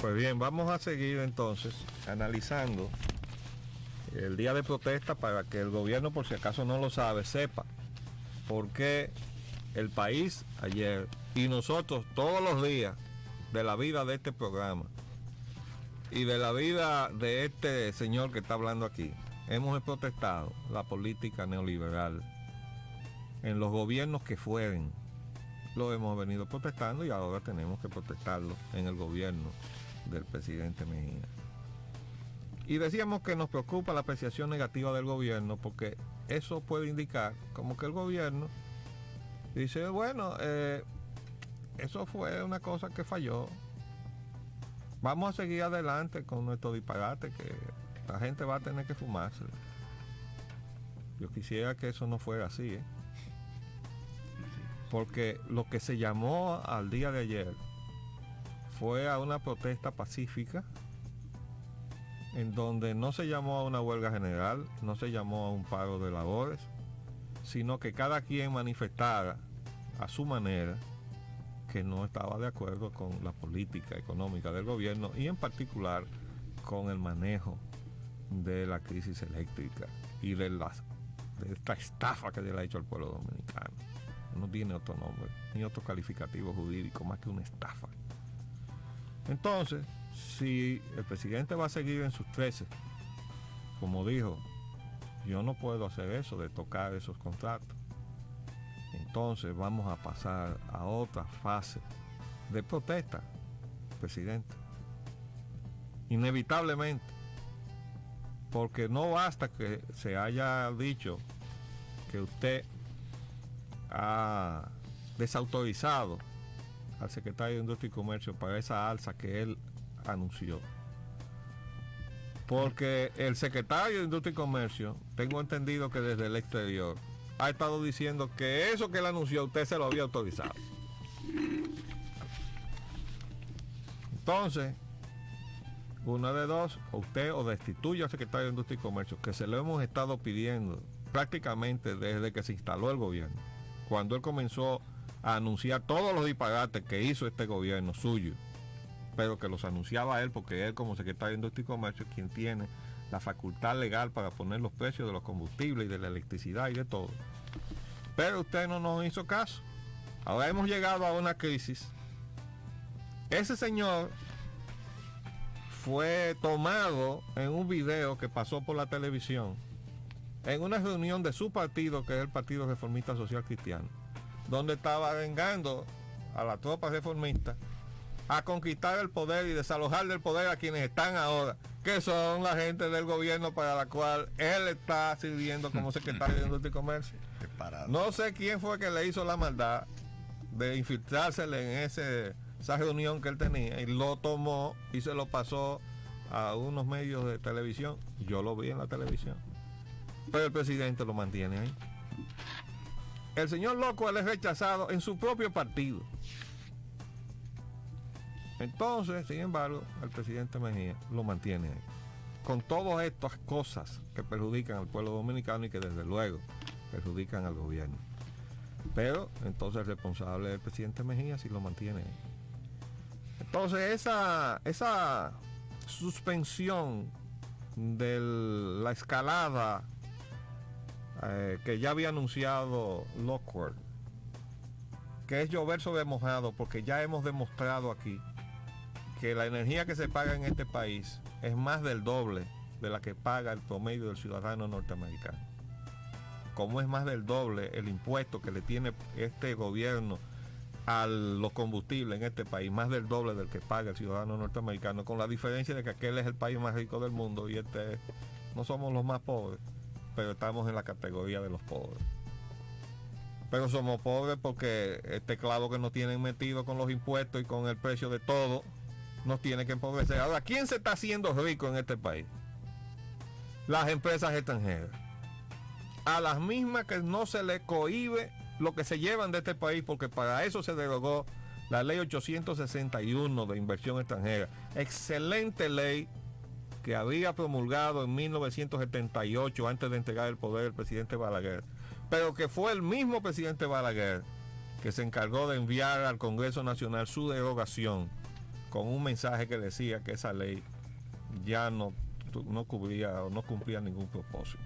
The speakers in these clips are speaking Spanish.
Pues bien, vamos a seguir entonces analizando el día de protesta para que el gobierno, por si acaso no lo sabe, sepa por qué el país ayer y nosotros todos los días de la vida de este programa y de la vida de este señor que está hablando aquí, hemos protestado la política neoliberal en los gobiernos que fueren. Lo hemos venido protestando y ahora tenemos que protestarlo en el gobierno del presidente Mejía. Y decíamos que nos preocupa la apreciación negativa del gobierno porque eso puede indicar como que el gobierno dice, bueno, eso fue una cosa que falló. Vamos a seguir adelante con nuestro disparate que la gente va a tener que fumarse. Yo quisiera que eso no fuera así, porque lo que se llamó al día de ayer fue a una protesta pacífica en donde no se llamó a una huelga general, no se llamó a un paro de labores, sino que cada quien manifestara a su manera que no estaba de acuerdo con la política económica del gobierno y en particular con el manejo de la crisis eléctrica y de esta estafa que se le ha hecho al pueblo dominicano. No tiene otro nombre, ni otro calificativo jurídico más que una estafa. Entonces, si el presidente va a seguir en sus 13, como dijo, yo no puedo hacer eso de tocar esos contratos. Entonces vamos a pasar a otra fase de protesta, presidente. Inevitablemente. Porque no basta que se haya dicho que usted ha desautorizado al secretario de Industria y Comercio para esa alza que él anunció. Porque el secretario de Industria y Comercio, tengo entendido que desde el exterior, ha estado diciendo que eso que él anunció usted se lo había autorizado. Entonces, una de dos, o usted o destituye al secretario de Industria y Comercio, que se lo hemos estado pidiendo prácticamente desde que se instaló el gobierno, cuando él comenzó a anunciar todos los disparates que hizo este gobierno suyo, pero que los anunciaba él porque él como secretario de Industria y Comercio es quien tiene la facultad legal para poner los precios de los combustibles y de la electricidad y de todo. Pero usted no nos hizo caso. Ahora hemos llegado a una crisis. Ese señor fue tomado en un video que pasó por la televisión en una reunión de su partido, que es el Partido Reformista Social Cristiano, donde estaba vengando a la tropa reformista a conquistar el poder y desalojar del poder a quienes están ahora, que son la gente del gobierno para la cual él está sirviendo como secretario de Industria y Comercio. No sé quién fue que le hizo la maldad de infiltrársele en esa reunión que él tenía y lo tomó y se lo pasó a unos medios de televisión. Yo lo vi en la televisión, pero el presidente lo mantiene ahí. El señor loco, él es rechazado en su propio partido. Entonces, sin embargo, el presidente Mejía lo mantiene ahí, con todas estas cosas que perjudican al pueblo dominicano y que desde luego perjudican al gobierno. Pero entonces el responsable del presidente Mejía sí lo mantiene ahí. Entonces esa suspensión de la escalada que ya había anunciado Lockhart, que es llover sobre mojado, porque ya hemos demostrado aquí que la energía que se paga en este país es más del doble de la que paga el promedio del ciudadano norteamericano. Como es más del doble el impuesto que le tiene este gobierno a los combustibles en este país, más del doble del que paga el ciudadano norteamericano, con la diferencia de que aquel es el país más rico del mundo y este no somos los más pobres, pero estamos en la categoría de los pobres. Pero somos pobres porque este clavo que nos tienen metido con los impuestos y con el precio de todo nos tiene que empobrecer. Ahora, ¿quién se está haciendo rico en este país? Las empresas extranjeras, a las mismas que no se les cohíbe lo que se llevan de este país, porque para eso se derogó la ley 861 de inversión extranjera. Excelente ley que había promulgado en 1978 antes de entregar el poder el presidente Balaguer, pero que fue el mismo presidente Balaguer que se encargó de enviar al Congreso Nacional su derogación con un mensaje que decía que esa ley ya no cubría o no cumplía ningún propósito.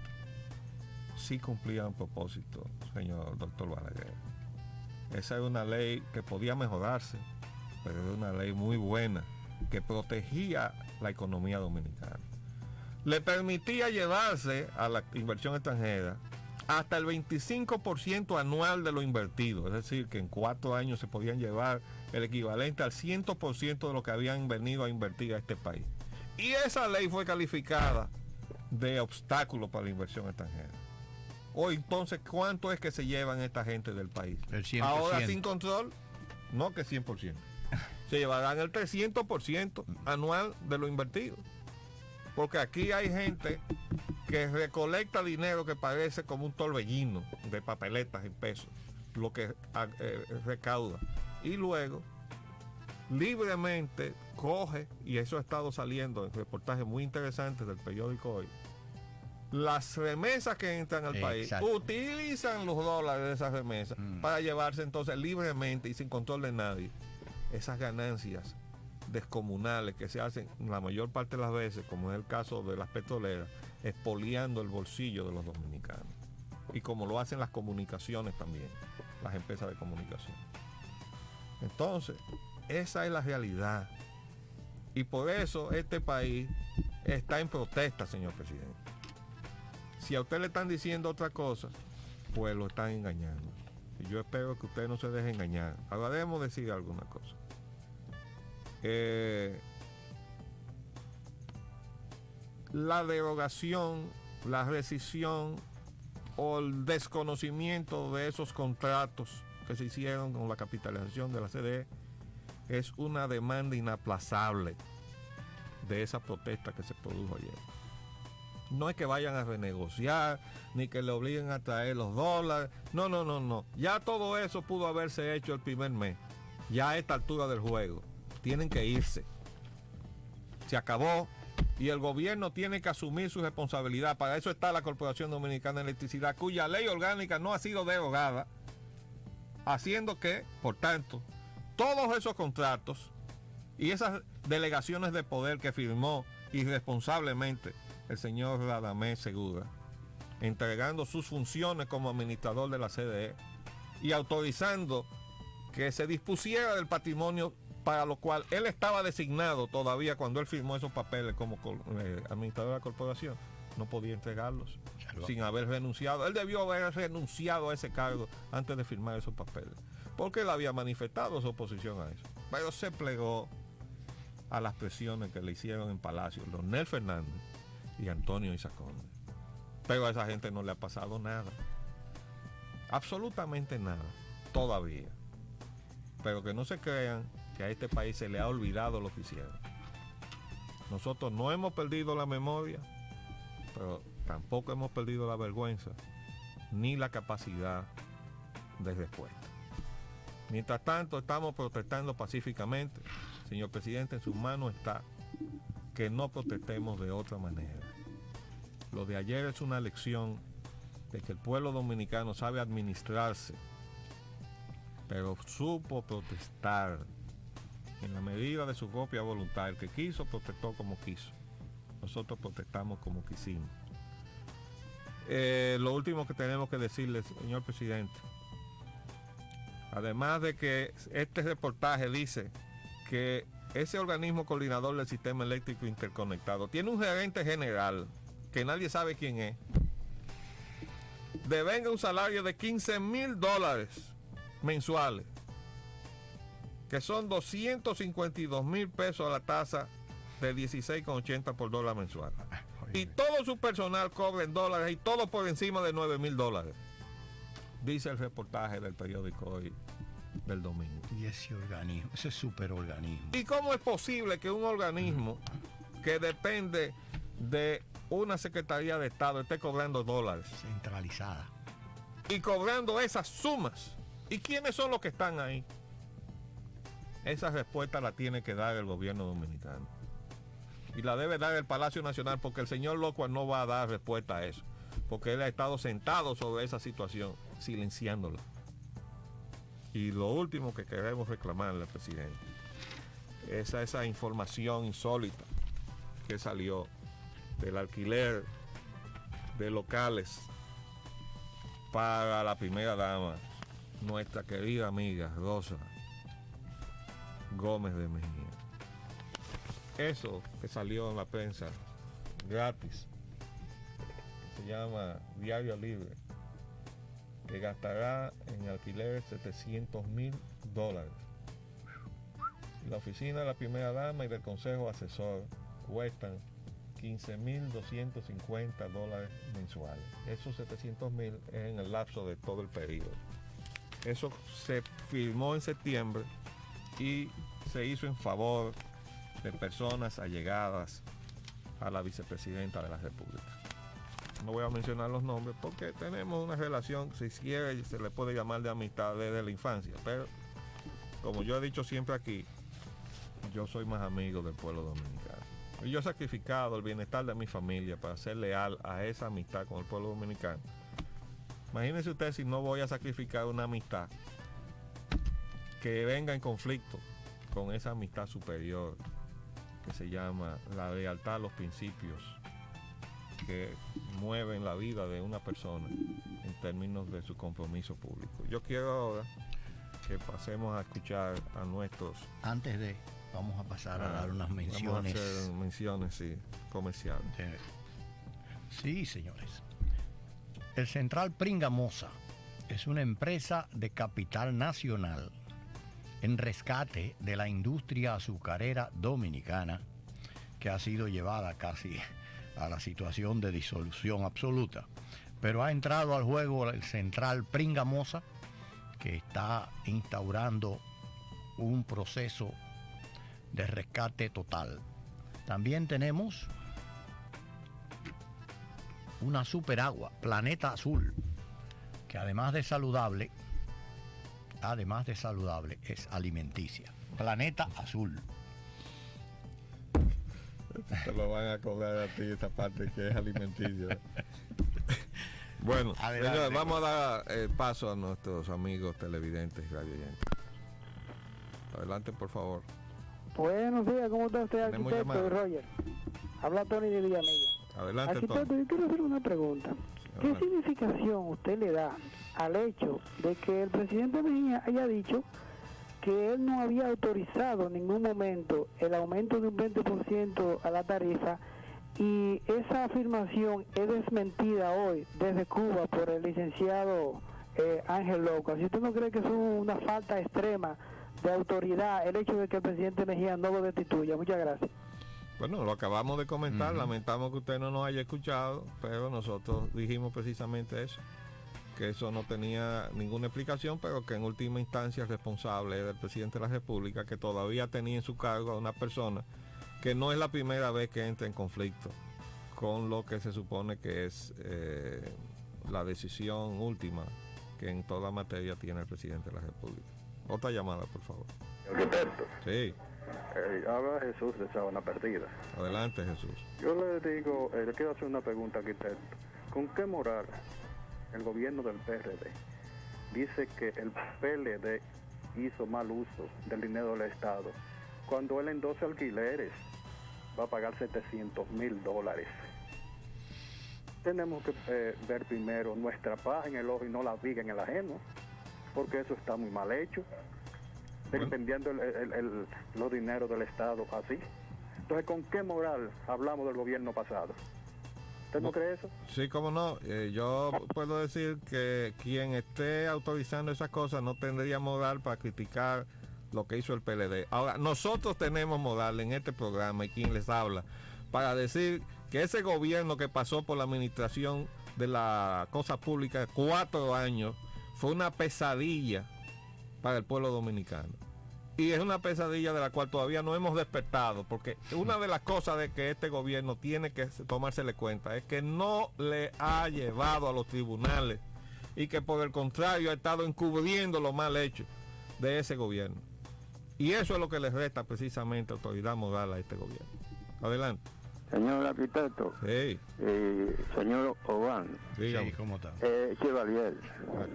Sí cumplía un propósito, señor doctor Balaguer. Esa es una ley que podía mejorarse, pero era una ley muy buena, que protegía la economía dominicana. Le permitía llevarse a la inversión extranjera hasta el 25% anual de lo invertido, es decir, que en 4 años se podían llevar el equivalente al 100% de lo que habían venido a invertir a este país. Y esa ley fue calificada de obstáculo para la inversión extranjera. O entonces, ¿cuánto es que se llevan esta gente del país? El 100%. Ahora sin control, no que 100%. Se llevarán el 300% anual de lo invertido. Porque aquí hay gente que recolecta dinero que parece como un torbellino de papeletas en pesos, lo que recauda. Y luego, libremente coge, y eso ha estado saliendo en reportajes muy interesantes del periódico Hoy, las remesas que entran al país, utilizan los dólares de esas remesas para llevarse entonces libremente y sin control de nadie esas ganancias descomunales que se hacen la mayor parte de las veces, como es el caso de las petroleras, expoliando el bolsillo de los dominicanos. Y como lo hacen las comunicaciones también, las empresas de comunicación. Entonces, esa es la realidad. Y por eso este país está en protesta, señor presidente. Si a usted le están diciendo otra cosa, pues lo están engañando. Y yo espero que usted no se deje engañar. Ahora debemos decir alguna cosa. La derogación, la rescisión o el desconocimiento de esos contratos que se hicieron con la capitalización de la CDE es una demanda inaplazable de esa protesta que se produjo ayer. No es que vayan a renegociar, ni que le obliguen a traer los dólares. No. Ya todo eso pudo haberse hecho el primer mes. Ya a esta altura del juego. Tienen que irse. Se acabó. Y el gobierno tiene que asumir su responsabilidad. Para eso está la Corporación Dominicana de Electricidad, cuya ley orgánica no ha sido derogada. Haciendo que, por tanto, todos esos contratos y esas delegaciones de poder que firmó irresponsablemente el señor Radamés Segura, entregando sus funciones como administrador de la CDE y autorizando que se dispusiera del patrimonio para lo cual él estaba designado todavía cuando él firmó esos papeles como administrador de la corporación, no podía entregarlos sin haber renunciado. Él debió haber renunciado a ese cargo antes de firmar esos papeles, porque él había manifestado su oposición a eso, pero se plegó a las presiones que le hicieron en Palacio Leonel Fernández y Antonio Isaconde. Pero a esa gente no le ha pasado nada, absolutamente nada todavía. Pero que no se crean que a este país se le ha olvidado lo que hicieron. Nosotros no hemos perdido la memoria, pero tampoco hemos perdido la vergüenza ni la capacidad de respuesta. Mientras tanto, estamos protestando pacíficamente. Señor presidente, en sus manos está que no protestemos de otra manera. Lo de ayer es una lección de que el pueblo dominicano sabe administrarse, pero supo protestar en la medida de su propia voluntad. El que quiso, protestó como quiso. Nosotros protestamos como quisimos. Lo último que tenemos que decirle, señor presidente, además de que este reportaje dice que ese organismo coordinador del sistema eléctrico interconectado tiene un gerente general que nadie sabe quién es, devenga un salario de $15,000 mensuales, que son 252 mil pesos a la tasa de 16,80 por dólar mensual. Y todo su personal cobra en dólares y todo por encima de $9,000, dice el reportaje del periódico Hoy del domingo. Y ese organismo, ese superorganismo. ¿Y cómo es posible que un organismo que depende de una Secretaría de Estado esté cobrando dólares? Centralizada. Y cobrando esas sumas. ¿Y quiénes son los que están ahí? Esa respuesta la tiene que dar el gobierno dominicano. Y la debe dar el Palacio Nacional, porque el señor Locuar no va a dar respuesta a eso. Porque él ha estado sentado sobre esa situación, silenciándola. Y lo último que queremos reclamarle al presidente esa información insólita que salió del alquiler de locales para la primera dama, nuestra querida amiga Rosa Gómez de Mejía. Eso que salió en la prensa gratis, que se llama Diario Libre, que gastará en alquiler $700,000. La oficina de la primera dama y del consejo asesor cuestan $15,250 mensuales. Esos 700,000 es en el lapso de todo el periodo. Eso se firmó en septiembre y se hizo en favor de personas allegadas a la vicepresidenta de la República. No voy a mencionar los nombres porque tenemos una relación, si quiere, se le puede llamar de amistad desde la infancia, pero como yo he dicho siempre aquí, yo soy más amigo del pueblo dominicano. Y yo he sacrificado el bienestar de mi familia para ser leal a esa amistad con el pueblo dominicano. Imagínense usted si no voy a sacrificar una amistad que venga en conflicto con esa amistad superior que se llama la lealtad a los principios que mueven la vida de una persona en términos de su compromiso público. Yo quiero ahora que pasemos a escuchar a nuestros... Antes de, vamos a pasar a dar unas menciones. Vamos a hacer menciones, sí, comerciales. Sí, señores. El Central Pringamosa es una empresa de capital nacional en rescate de la industria azucarera dominicana, que ha sido llevada casi a la situación de disolución absoluta. Pero ha entrado al juego el Central Pringamosa, que está instaurando un proceso de rescate total. También tenemos una superagua, Planeta Azul, que además de saludable, es alimenticia. Planeta Azul. Te lo van a cobrar a ti esta parte que es alimenticia. Bueno, señores, vamos a dar paso a nuestros amigos televidentes y radioyentes. Adelante, por favor. Buenos días, ¿cómo está usted, arquitecto Roger? Habla Tony de Villamella. Adelante, arquitecto, Tony. Yo quiero hacer una pregunta. ¿Qué significación usted le da al hecho de que el presidente Mejía haya dicho que él no había autorizado en ningún momento el aumento de un 20% a la tarifa, y esa afirmación es desmentida hoy desde Cuba por el licenciado Ángel Loco? ¿Así usted no cree que es una falta extrema de autoridad el hecho de que el presidente Mejía no lo destituya? Muchas gracias. Bueno, lo acabamos de comentar, lamentamos que usted no nos haya escuchado, pero nosotros dijimos precisamente eso, que eso no tenía ninguna explicación, pero que en última instancia el responsable del presidente de la República, que todavía tenía en su cargo a una persona que no es la primera vez que entra en conflicto con lo que se supone que es la decisión última que en toda materia tiene el presidente de la República. Otra llamada, por favor. Arquitecto. Sí. Habla Jesús de Sabana Perdida. Adelante, Jesús. Yo le digo, le quiero hacer una pregunta, arquitecto. ¿Con qué moral el gobierno del PRD dice que el PLD hizo mal uso del dinero del Estado cuando él en 12 alquileres va a pagar $700,000? Tenemos que ver primero nuestra paz en el ojo y no la viga en el ajeno, porque eso está muy mal hecho, dependiendo los dineros del Estado así. Entonces, ¿con qué moral hablamos del gobierno pasado? ¿Usted no cree eso? Sí, cómo no. Yo puedo decir que quien esté autorizando esas cosas no tendría moral para criticar lo que hizo el PLD. Ahora, nosotros tenemos moral en este programa, y quien les habla, para decir que ese gobierno que pasó por la administración de la cosa pública 4 años fue una pesadilla para el pueblo dominicano. Y es una pesadilla de la cual todavía no hemos despertado, porque una de las cosas de que este gobierno tiene que tomársele cuenta es que no le ha llevado a los tribunales, y que por el contrario ha estado encubriendo lo mal hecho de ese gobierno. Y eso es lo que le resta precisamente autoridad moral a este gobierno. Adelante. Señor arquitecto, Sí, señor Obán, dígame. Sí, ¿cómo está? Chevalier,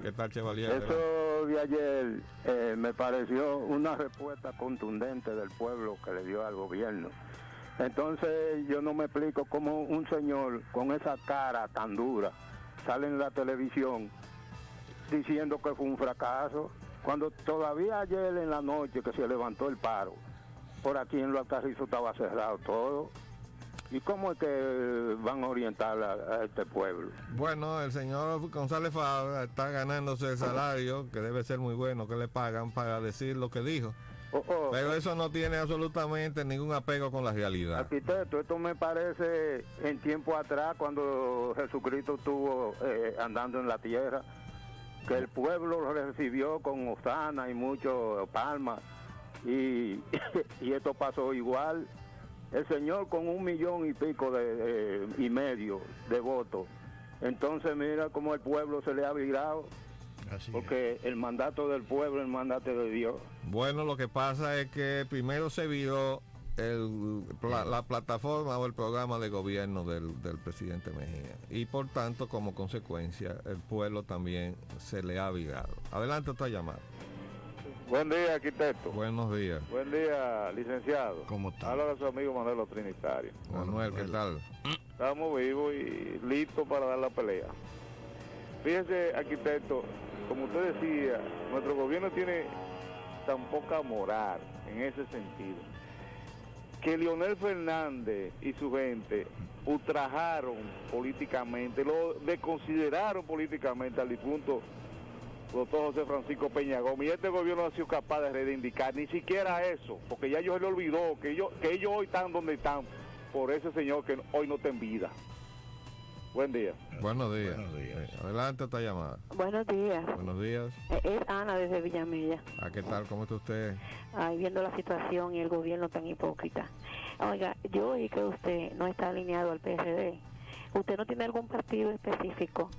¿Qué tal, Chevalier? eso de ayer me pareció una respuesta contundente del pueblo que le dio al gobierno. Entonces yo no me explico cómo un señor con esa cara tan dura sale en la televisión diciendo que fue un fracaso, cuando todavía ayer en la noche que se levantó el paro, por aquí en los Alcarrizos estaba cerrado todo. ¿Y cómo es que van a orientar a este pueblo? Bueno, el señor González Fabra está ganándose el salario, que debe ser muy bueno, que le pagan para decir lo que dijo. Pero eso no tiene absolutamente ningún apego con la realidad. Arquitecto, esto me parece en tiempo atrás, cuando Jesucristo estuvo andando en la tierra, que el pueblo lo recibió con hosana y mucho palmas, y esto pasó igual. El señor con 1,5 millones y medio de votos. Entonces mira cómo el pueblo se le ha virado, porque el mandato del pueblo es el mandato de Dios. Bueno, lo que pasa es que primero se viró la plataforma o el programa de gobierno del presidente Mejía, y por tanto, como consecuencia, el pueblo también se le ha virado. Adelante, otra llamada. Buen día, arquitecto. Buenos días. Buen día, licenciado. ¿Cómo está? Habla de su amigo Manuel Los Trinitarios. Manuel, ¿qué tal? Estamos vivos y listos para dar la pelea. Fíjese, arquitecto, como usted decía, nuestro gobierno tiene tan poca moral en ese sentido, que Leonel Fernández y su gente ultrajaron políticamente, lo desconsideraron políticamente al difunto doctor José Francisco Peña Gómez, y este gobierno no ha sido capaz de reivindicar ni siquiera eso, porque ya ellos se le olvidó que ellos hoy están donde están por ese señor que hoy no está en vida. Buen día. Buenos días. Buenos días. Adelante, otra llamada. Buenos días. Buenos días. Es Ana desde Villamella. ¿Qué tal? ¿Cómo está usted? Ay, viendo la situación y el gobierno tan hipócrita. Oiga, yo oí que usted no está alineado al PRD. ¿Usted no tiene algún partido específico?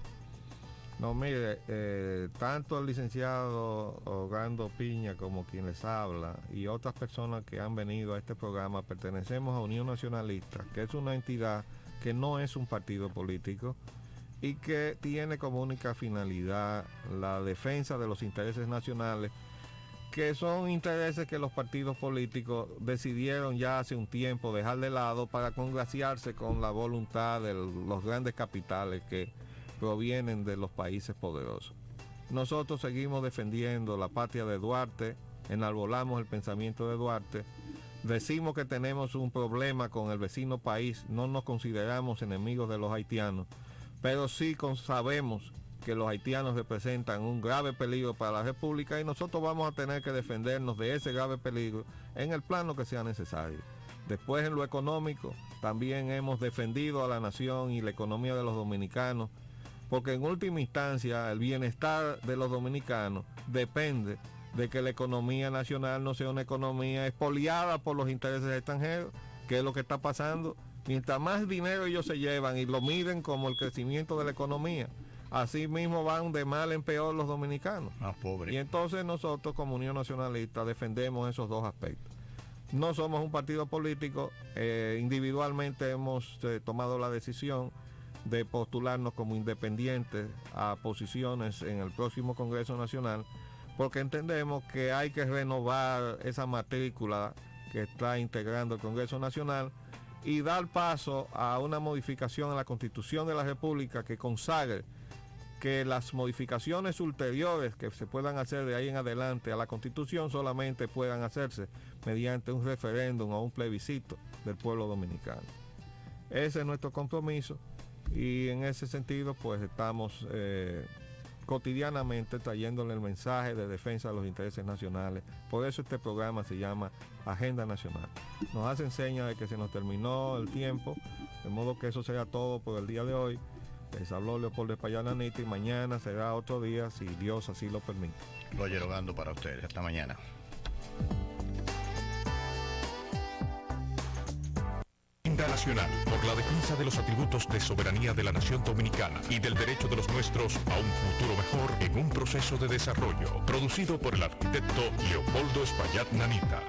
No, mire, tanto el licenciado Orlando Piña como quien les habla y otras personas que han venido a este programa pertenecemos a Unión Nacionalista, que es una entidad que no es un partido político y que tiene como única finalidad la defensa de los intereses nacionales, que son intereses que los partidos políticos decidieron ya hace un tiempo dejar de lado para congraciarse con la voluntad de los grandes capitales que provienen de los países poderosos. Nosotros seguimos defendiendo la patria de Duarte, enarbolamos el pensamiento de Duarte, decimos que tenemos un problema con el vecino país, no nos consideramos enemigos de los haitianos, pero sí sabemos que los haitianos representan un grave peligro para la República y nosotros vamos a tener que defendernos de ese grave peligro en el plano que sea necesario. Después, en lo económico, también hemos defendido a la nación y la economía de los dominicanos, porque en última instancia el bienestar de los dominicanos depende de que la economía nacional no sea una economía expoliada por los intereses extranjeros, que es lo que está pasando. Mientras más dinero ellos se llevan y lo miden como el crecimiento de la economía, así mismo van de mal en peor los dominicanos. Más pobres. Y entonces nosotros como Unión Nacionalista defendemos esos dos aspectos. No somos un partido político, individualmente hemos tomado la decisión de postularnos como independientes a posiciones en el próximo Congreso Nacional, porque entendemos que hay que renovar esa matrícula que está integrando el Congreso Nacional y dar paso a una modificación a la Constitución de la República que consagre que las modificaciones ulteriores que se puedan hacer de ahí en adelante a la Constitución solamente puedan hacerse mediante un referéndum o un plebiscito del pueblo dominicano. Ese es nuestro compromiso. Y en ese sentido, pues estamos cotidianamente trayéndole el mensaje de defensa de los intereses nacionales. Por eso este programa se llama Agenda Nacional. Nos hacen señas de que se nos terminó el tiempo, de modo que eso será todo por el día de hoy. Les habló Leopoldo Espaillat Nanita y mañana será otro día, si Dios así lo permite. Roger Ogando para ustedes. Hasta mañana. Nacional, por la defensa de los atributos de soberanía de la nación dominicana y del derecho de los nuestros a un futuro mejor en un proceso de desarrollo, producido por el arquitecto Leopoldo Espaillat Nanita.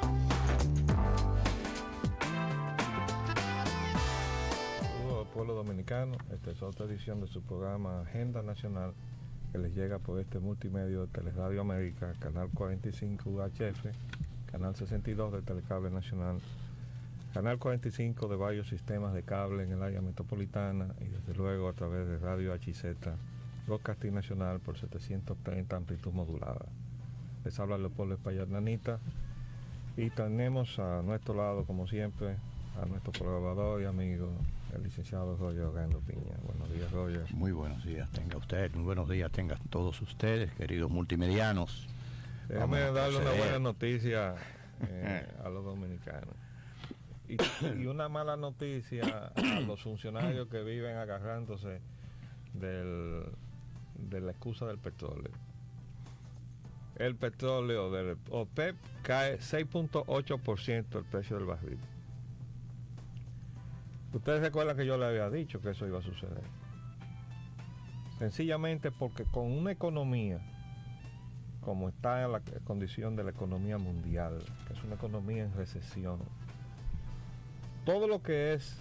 Bueno, esta es otra edición de su programa Agenda Nacional, que les llega por este multimedio de Teleradio América, Canal 45 UHF, Canal 62 de Telecable Nacional, Canal 45 de varios sistemas de cable en el área metropolitana y desde luego a través de Radio HZ, Broadcasting Nacional por 730 amplitud modulada. Les habla Leopoldo Espaillat Nanita y tenemos a nuestro lado, como siempre, a nuestro colaborador y amigo, el licenciado Roger Orlando Piña. Buenos días, Roger. Muy buenos días tenga usted, muy buenos días tengan todos ustedes, queridos multimedianos. Déjame darle una buena noticia a los dominicanos. Y una mala noticia a los funcionarios que viven agarrándose de la excusa del petróleo. El petróleo del OPEP cae 6.8% el precio del barril. Ustedes recuerdan que yo le había dicho que eso iba a suceder. Sencillamente porque con una economía como está en la condición de la economía mundial, que es una economía en recesión, todo lo que es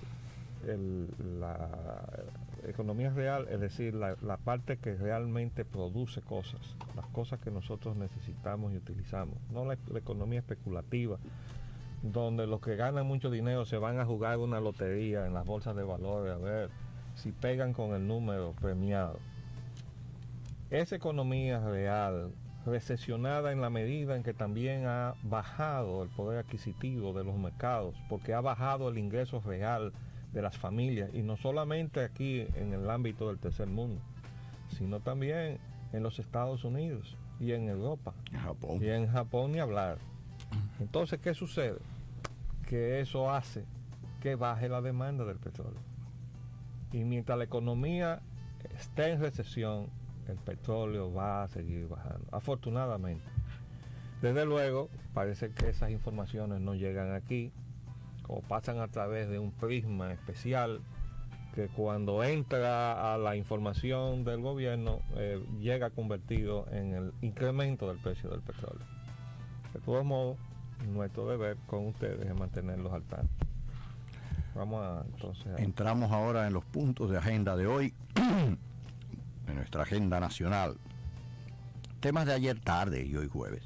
la economía real, es decir, la parte que realmente produce cosas, las cosas que nosotros necesitamos y utilizamos, no la economía especulativa, donde los que ganan mucho dinero se van a jugar una lotería en las bolsas de valores a ver si pegan con el número premiado. Esa economía real, recesionada en la medida en que también ha bajado el poder adquisitivo de los mercados, porque ha bajado el ingreso real de las familias, y no solamente aquí en el ámbito del tercer mundo, sino también en los Estados Unidos y en Europa, y en Japón ni hablar. Entonces, ¿qué sucede? Que eso hace que baje la demanda del petróleo. Y mientras la economía esté en recesión, el petróleo va a seguir bajando, afortunadamente. Desde luego, parece que esas informaciones no llegan aquí, o pasan a través de un prisma especial, que cuando entra a la información del gobierno, llega convertido en el incremento del precio del petróleo. De todos modos, nuestro deber con ustedes es mantenerlos al tanto. Entramos ahora en los puntos de agenda de hoy, en nuestra agenda nacional. Temas de ayer tarde y hoy jueves.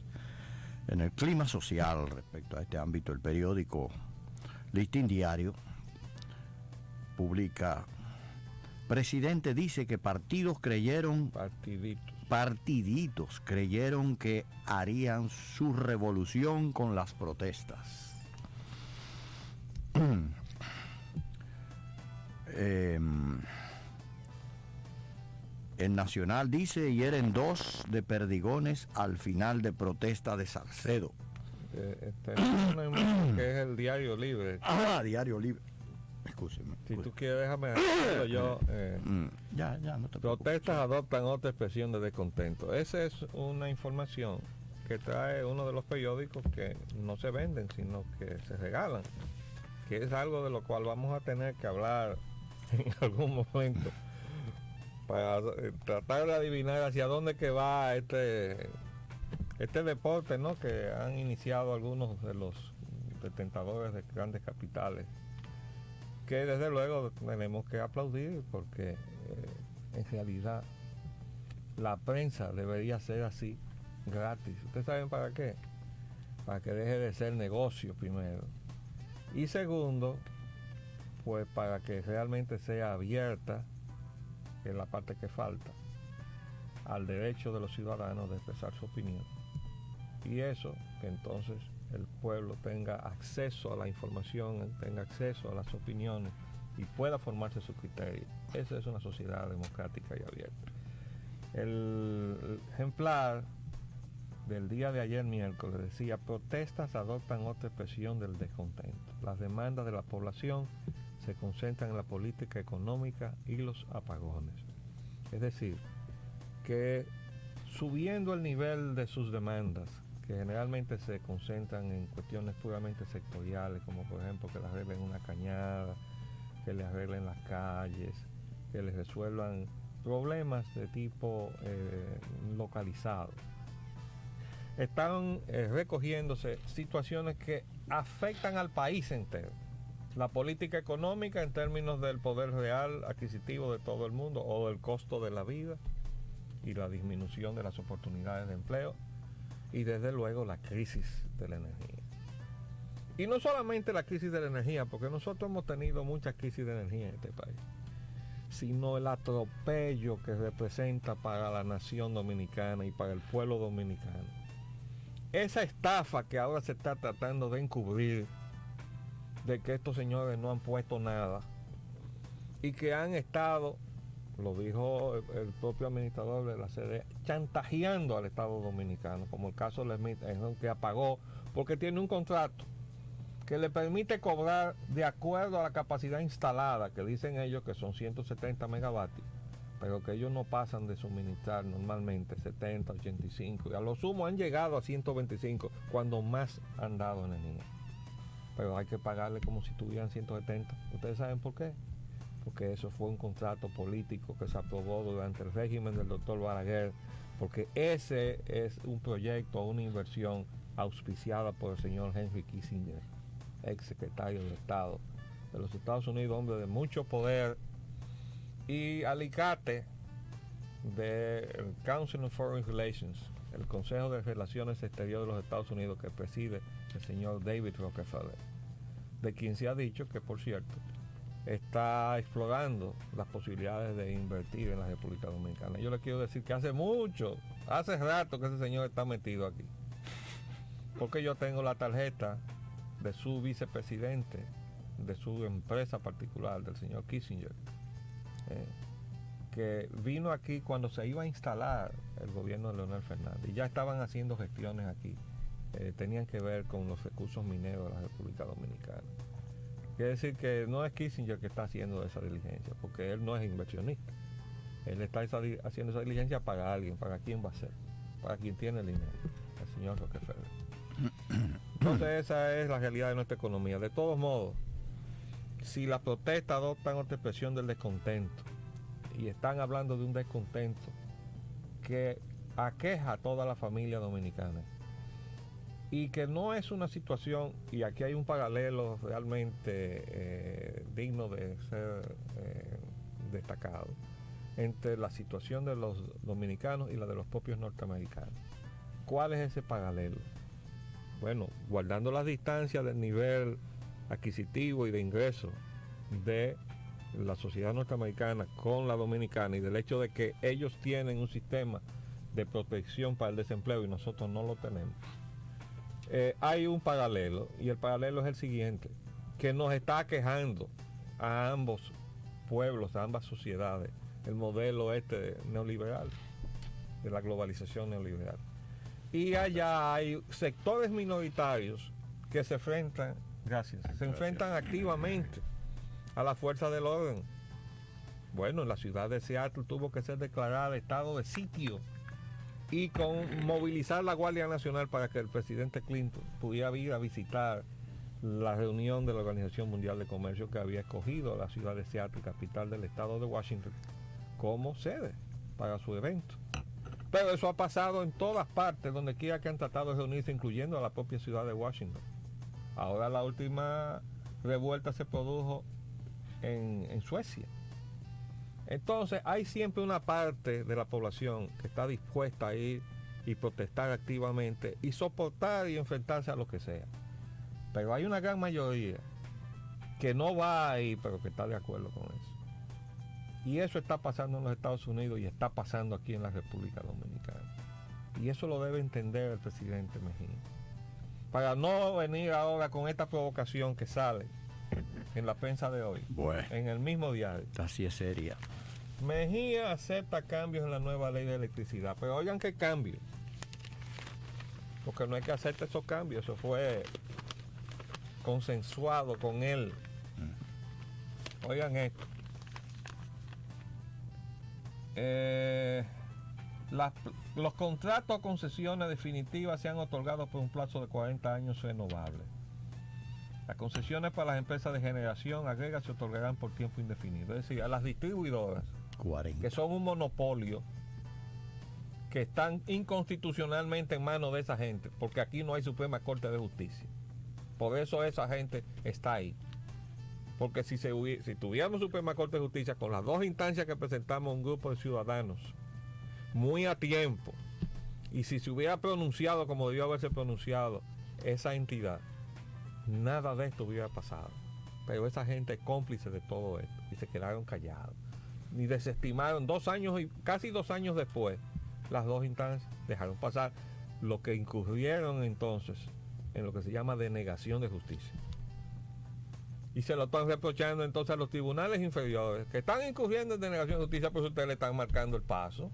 En el clima social respecto a este ámbito, el periódico Listín Diario publica: presidente dice que partiditos creyeron que harían su revolución con las protestas. El Nacional dice: hieren 2 de perdigones al final de protesta de Salcedo. Que es el Diario Libre. Diario Libre. Escúcheme. Si tú quieres, déjame decirlo yo. Ya, no te preocupes. Protestas adoptan otra expresión de descontento. Esa es una información que trae uno de los periódicos que no se venden, sino que se regalan. Que es algo de lo cual vamos a tener que hablar en algún momento para tratar de adivinar hacia dónde que va este deporte, ¿no?, que han iniciado algunos de los detentadores de grandes capitales, que desde luego tenemos que aplaudir, porque en realidad la prensa debería ser así, gratis. ¿Ustedes saben para qué? Para que deje de ser negocio, primero, y segundo, pues para que realmente sea abierta, que es la parte que falta, al derecho de los ciudadanos de expresar su opinión. Y eso, que entonces el pueblo tenga acceso a la información, tenga acceso a las opiniones y pueda formarse su criterio. Esa es una sociedad democrática y abierta. El ejemplar del día de ayer miércoles decía: protestas adoptan otra expresión del descontento. Las demandas de la población se concentran en la política económica y los apagones. Es decir, que subiendo el nivel de sus demandas, que generalmente se concentran en cuestiones puramente sectoriales, como por ejemplo que le arreglen una cañada, que le arreglen las calles, que les resuelvan problemas de tipo localizado. Están recogiéndose situaciones que afectan al país entero. la política económica en términos del poder real adquisitivo de todo el mundo o del costo de la vida y la disminución de las oportunidades de empleo y desde luego la crisis de la energía. Y no solamente la crisis de la energía, porque nosotros hemos tenido muchas crisis de energía en este país, sino el atropello que representa para la nación dominicana y para el pueblo dominicano. Esa estafa que ahora se está tratando de encubrir, de que estos señores no han puesto nada y que han estado, lo dijo el propio administrador de la CDE, chantajeando al Estado dominicano, como el caso de Smith, que apagó porque tiene un contrato que le permite cobrar de acuerdo a la capacidad instalada, que dicen ellos que son 170 megavatios, pero que ellos no pasan de suministrar normalmente 70, 85, y a lo sumo han llegado a 125 cuando más han dado energía. Pero hay que pagarle como si tuvieran 170. ¿Ustedes saben por qué? Porque eso fue un contrato político que se aprobó durante el régimen del doctor Balaguer, porque ese es un proyecto, una inversión auspiciada por el señor Henry Kissinger, ex secretario de Estado de los Estados Unidos, hombre de mucho poder, y alicate del Council on Foreign Relations, el Consejo de Relaciones Exteriores de los Estados Unidos que preside el señor David Rockefeller, de quien se ha dicho que, por cierto, está explorando las posibilidades de invertir en la República Dominicana. Yo le quiero decir que hace rato que ese señor está metido aquí, porque yo tengo la tarjeta de su vicepresidente, de su empresa particular, del señor Kissinger, que vino aquí cuando se iba a instalar el gobierno de Leonel Fernández, y ya estaban haciendo gestiones aquí, tenían que ver con los recursos mineros de la República Dominicana. Quiere decir que no es Kissinger que está haciendo esa diligencia, porque él no es inversionista, él está haciendo esa diligencia para alguien. ¿Para quién va a ser? Para quien tiene el dinero, el señor Rockefeller. Entonces esa es la realidad de nuestra economía. De todos modos, si las protestas adoptan otra expresión del descontento, y están hablando de un descontento que aqueja a toda la familia dominicana, y que no es una situación, y aquí hay un paralelo realmente digno de ser destacado, entre la situación de los dominicanos y la de los propios norteamericanos. ¿Cuál es ese paralelo? Bueno, guardando las distancias del nivel adquisitivo y de ingreso de la sociedad norteamericana con la dominicana, y del hecho de que ellos tienen un sistema de protección para el desempleo y nosotros no lo tenemos, hay un paralelo, y el paralelo es el siguiente, que nos está aquejando a ambos pueblos, a ambas sociedades, el modelo neoliberal, de la globalización neoliberal. Y allá hay sectores minoritarios que se enfrentan, enfrentan activamente a la fuerza del orden. Bueno, en la ciudad de Seattle tuvo que ser declarada estado de sitio y movilizar la Guardia Nacional para que el presidente Clinton pudiera ir a visitar la reunión de la Organización Mundial de Comercio, que había escogido la ciudad de Seattle, capital del estado de Washington, como sede para su evento. Pero eso ha pasado en todas partes, donde quiera que han tratado de reunirse, incluyendo a la propia ciudad de Washington. Ahora la última revuelta se produjo en Suecia. Entonces hay siempre una parte de la población que está dispuesta a ir y protestar activamente y soportar y enfrentarse a lo que sea. Pero hay una gran mayoría que no va a ir, pero que está de acuerdo con eso. Y eso está pasando en los Estados Unidos y está pasando aquí en la República Dominicana. Y eso lo debe entender el presidente Mejía. Para no venir ahora con esta provocación que sale en la prensa de hoy, en el mismo diario. Así es seria. Mejía acepta cambios en la nueva ley de electricidad. Pero oigan qué cambios. Porque no hay que aceptar esos cambios. Eso fue consensuado con él. Oigan esto. Los contratos o concesiones definitivas se han otorgado por un plazo de 40 años renovables. Las concesiones para las empresas de generación agrega se otorgarán por tiempo indefinido. Es decir, a las distribuidoras, 40, que son un monopolio, que están inconstitucionalmente en manos de esa gente, porque aquí no hay Suprema Corte de Justicia. Por eso esa gente está ahí. Porque si tuviéramos Suprema Corte de Justicia con las dos instancias que presentamos un grupo de ciudadanos muy a tiempo, y si se hubiera pronunciado como debió haberse pronunciado esa entidad, nada de esto hubiera pasado. Pero esa gente es cómplice de todo esto y se quedaron callados. Ni desestimaron 2 años y casi 2 años después, las dos instancias dejaron pasar lo que incurrieron entonces en lo que se llama denegación de justicia. Y se lo están reprochando entonces a los tribunales inferiores, que están incurriendo en denegación de justicia, pues ustedes le están marcando el paso.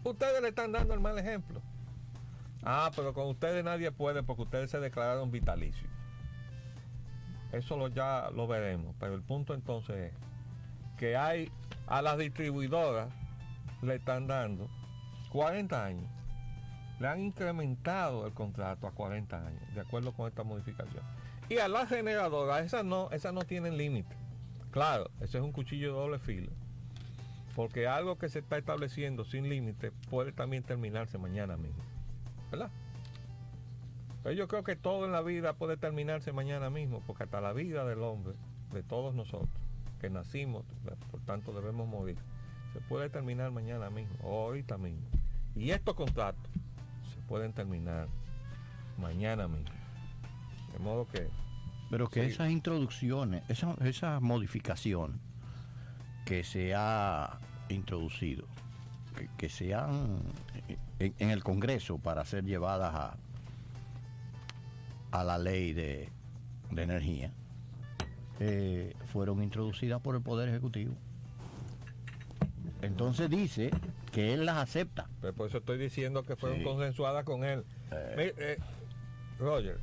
Ustedes le están dando el mal ejemplo. Ah, pero con ustedes nadie puede porque ustedes se declararon vitalicios. Eso ya lo veremos, pero el punto entonces es que hay a las distribuidoras le están dando 40 años. Le han incrementado el contrato a 40 años, de acuerdo con esta modificación. Y a las generadoras, esas no tienen límite. Claro, ese es un cuchillo de doble filo, porque algo que se está estableciendo sin límite puede también terminarse mañana mismo, ¿verdad? Pero yo creo que todo en la vida puede terminarse mañana mismo, porque hasta la vida del hombre, de todos nosotros, que nacimos, por tanto debemos morir, se puede terminar mañana mismo, o ahorita mismo. Y estos contratos se pueden terminar mañana mismo. De modo que... Pero que sí, esas introducciones, esa modificación que se ha introducido, que se han en el Congreso para ser llevadas a la ley de energía, fueron introducidas por el Poder Ejecutivo. Entonces dice que él las acepta. Pero por eso estoy diciendo que fueron consensuadas con él. Roger,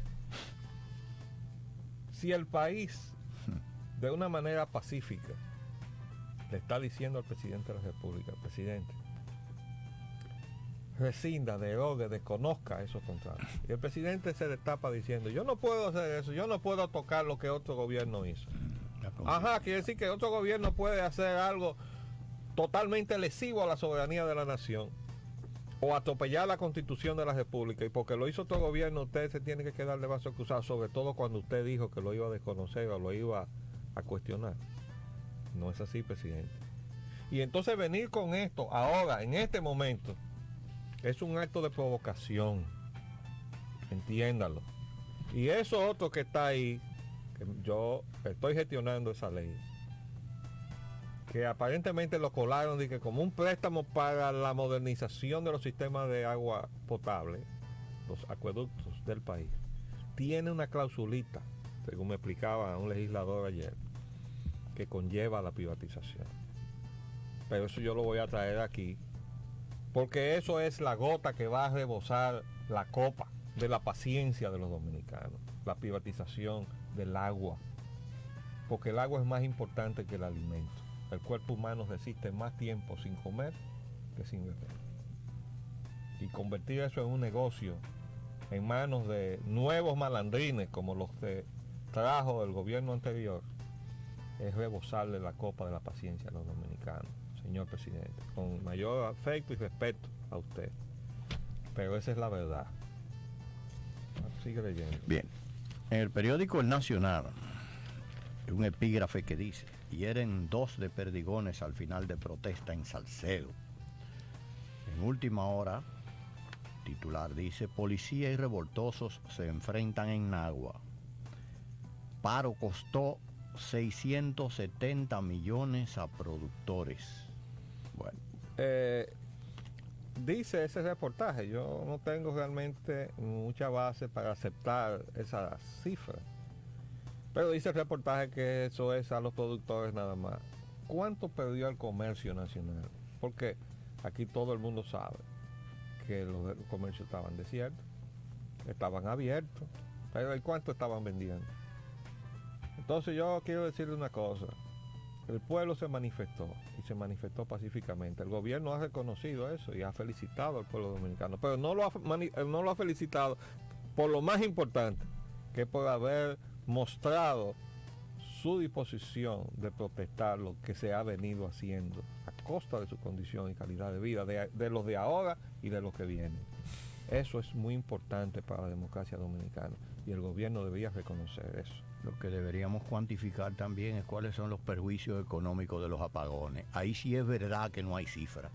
si el país de una manera pacífica le está diciendo al presidente de la República, presidente, rescinda, derogue, desconozca esos contratos, y el presidente se destapa diciendo, yo no puedo hacer eso, yo no puedo tocar lo que otro gobierno hizo. Ajá, quiere decir que otro gobierno puede hacer algo totalmente lesivo a la soberanía de la nación o atropellar la Constitución de la República, y porque lo hizo otro gobierno usted se tiene que quedar de brazo cruzado, sobre todo cuando usted dijo que lo iba a desconocer o lo iba a cuestionar. No es así, presidente. Y entonces venir con esto ahora, en este momento, es un acto de provocación, entiéndalo. Y eso otro que está ahí, que yo estoy gestionando esa ley, que aparentemente lo colaron de que como un préstamo para la modernización de los sistemas de agua potable, los acueductos del país, tiene una clausulita, según me explicaba un legislador ayer, que conlleva la privatización. Pero eso yo lo voy a traer aquí, porque eso es la gota que va a rebosar la copa de la paciencia de los dominicanos, la privatización del agua, porque el agua es más importante que el alimento. El cuerpo humano resiste más tiempo sin comer que sin beber. Y convertir eso en un negocio en manos de nuevos malandrines como los que trajo el gobierno anterior es rebosarle la copa de la paciencia a los dominicanos, señor presidente, con mayor afecto y respeto a usted. Pero esa es la verdad. Sigue leyendo. Bien. En el periódico El Nacional, un epígrafe que dice: hieren 2 de perdigones al final de protesta en Salcedo. En última hora, titular dice: policía y revoltosos se enfrentan en Nagua. Paro costó 670 millones a productores. Bueno. Dice ese reportaje, yo no tengo realmente mucha base para aceptar esa cifra, pero dice el reportaje que eso es a los productores nada más. ¿Cuánto perdió el comercio nacional? Porque aquí todo el mundo sabe que los comercios estaban desiertos, estaban abiertos, pero ¿el cuánto estaban vendiendo? Entonces yo quiero decirle una cosa: el pueblo se manifestó y se manifestó pacíficamente. El gobierno ha reconocido eso y ha felicitado al pueblo dominicano, pero no lo ha felicitado por lo más importante, que es por haber mostrado su disposición de protestar lo que se ha venido haciendo a costa de su condición y calidad de vida, de los de ahora y de los que vienen. Eso es muy importante para la democracia dominicana y el gobierno debería reconocer eso. Lo que deberíamos cuantificar también es cuáles son los perjuicios económicos de los apagones. Ahí sí es verdad que no hay cifra.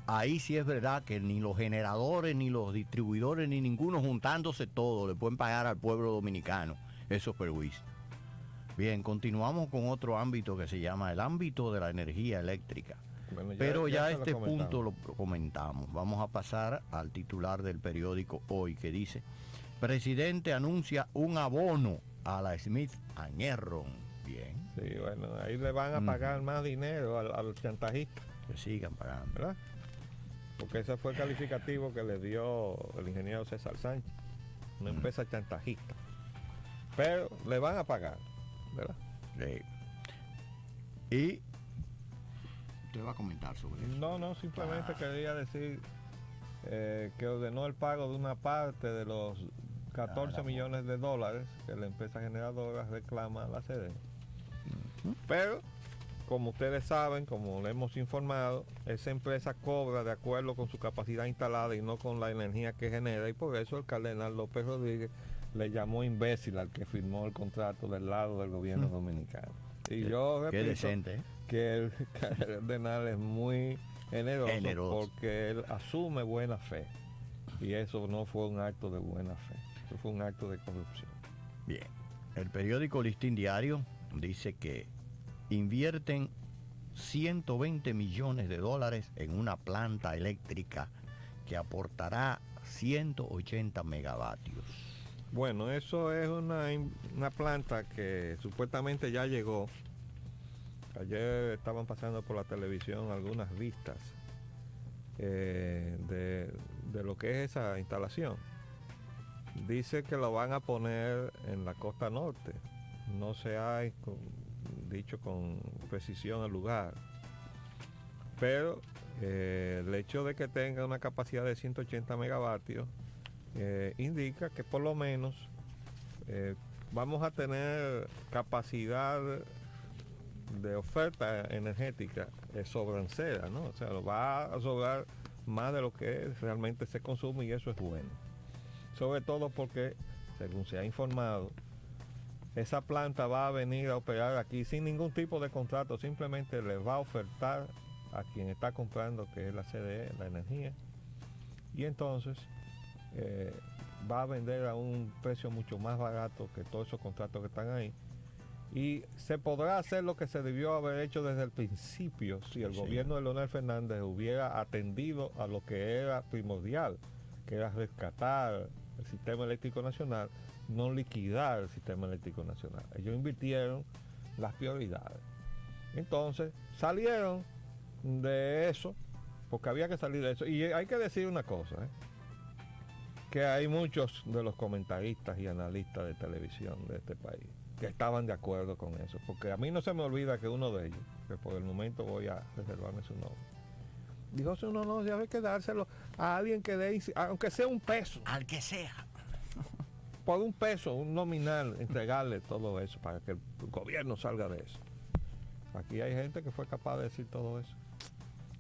Ahí sí es verdad que ni los generadores, ni los distribuidores, ni ninguno juntándose todo le pueden pagar al pueblo dominicano esos perjuicios. Bien, continuamos con otro ámbito que se llama el ámbito de la energía eléctrica. Bueno, Pero ya se este lo punto lo comentamos. Vamos a pasar al titular del periódico Hoy, que dice: presidente anuncia un abono a la Smith Añerron. Bien. Sí, bueno, ahí le van a pagar más dinero al chantajista. Que sigan pagando. ¿Verdad? Porque ese fue el calificativo que le dio el ingeniero César Sánchez, una empresa chantajista. Pero le van a pagar, ¿verdad? Sí. Y usted va a comentar sobre eso. No, simplemente quería decir que ordenó el pago de una parte de los 14 millones de dólares que la empresa generadora reclama a la CDE. Pero, como ustedes saben, como le hemos informado, esa empresa cobra de acuerdo con su capacidad instalada y no con la energía que genera, y por eso el cardenal López Rodríguez le llamó imbécil al que firmó el contrato del lado del gobierno dominicano. Y yo repito, qué decente, que el cardenal es muy generoso porque él asume buena fe, y eso no fue un acto de buena fe, eso fue un acto de corrupción. Bien, el periódico Listín Diario dice que invierten 120 millones de dólares en una planta eléctrica que aportará 180 megavatios. Bueno, eso es una planta que supuestamente ya llegó. Ayer estaban pasando por la televisión algunas vistas de lo que es esa instalación. Dice que lo van a poner en la costa norte. No se ha dicho con precisión el lugar. Pero el hecho de que tenga una capacidad de 180 megavatios indica que por lo menos vamos a tener capacidad de oferta energética sobrancera, ¿no? O sea, va a sobrar más de lo que realmente se consume, y eso es bueno. Sobre todo porque, según se ha informado, esa planta va a venir a operar aquí sin ningún tipo de contrato, simplemente le va a ofertar a quien está comprando, que es la CDE, la energía, y entonces va a vender a un precio mucho más barato que todos esos contratos que están ahí, y se podrá hacer lo que se debió haber hecho desde el principio si el gobierno de Leonel Fernández hubiera atendido a lo que era primordial, que era rescatar el sistema eléctrico nacional, no liquidar el sistema eléctrico nacional. Ellos invirtieron las prioridades. Entonces salieron de eso, porque había que salir de eso. Y hay que decir una cosa, que hay muchos de los comentaristas y analistas de televisión de este país que estaban de acuerdo con eso, porque a mí no se me olvida que uno de ellos, que por el momento voy a reservarme su nombre, dijo: no, debe que dárselo a alguien que dé, aunque sea un peso, al que sea, por un peso, un nominal, entregarle todo eso para que el gobierno salga de eso. Aquí hay gente que fue capaz de decir todo eso.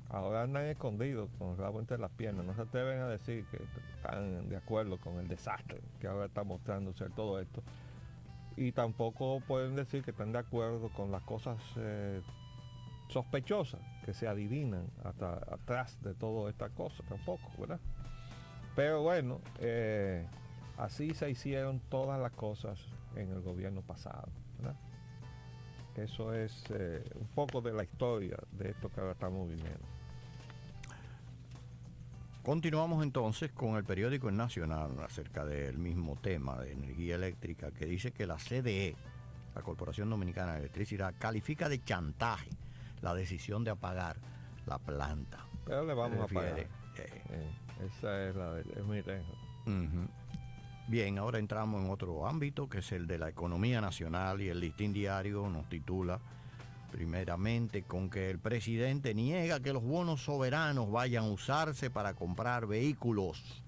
Ahora andan escondidos con el rabo entre las piernas, no se atreven a decir que están de acuerdo con el desastre que ahora está mostrando ser todo esto, y tampoco pueden decir que están de acuerdo con las cosas sospechosas que se adivinan hasta atrás de toda esta cosa, tampoco, ¿verdad? Pero bueno, así se hicieron todas las cosas en el gobierno pasado, ¿verdad? Eso es un poco de la historia de esto que ahora estamos viviendo. Continuamos entonces con el periódico El Nacional acerca del mismo tema de energía eléctrica, que dice que la CDE, la Corporación Dominicana de Electricidad, califica de chantaje la decisión de apagar la planta. Pero le vamos a pagar. Esa es mi rejo. Bien, ahora entramos en otro ámbito, que es el de la economía nacional, y el Listín Diario nos titula primeramente con que el presidente niega que los bonos soberanos vayan a usarse para comprar vehículos.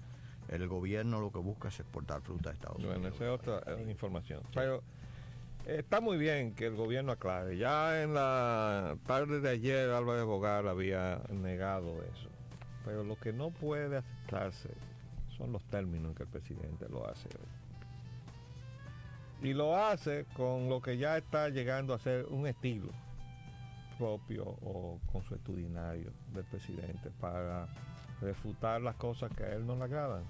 El gobierno lo que busca es exportar fruta a Estados Unidos. Bueno, esa es otra información. Pero está muy bien que el gobierno aclare. Ya en la tarde de ayer Álvarez Bogar había negado eso. Pero lo que no puede aceptarse son los términos en que el presidente lo hace. Y lo hace con lo que ya está llegando a ser un estilo propio o consuetudinario del presidente para refutar las cosas que a él no le agradan.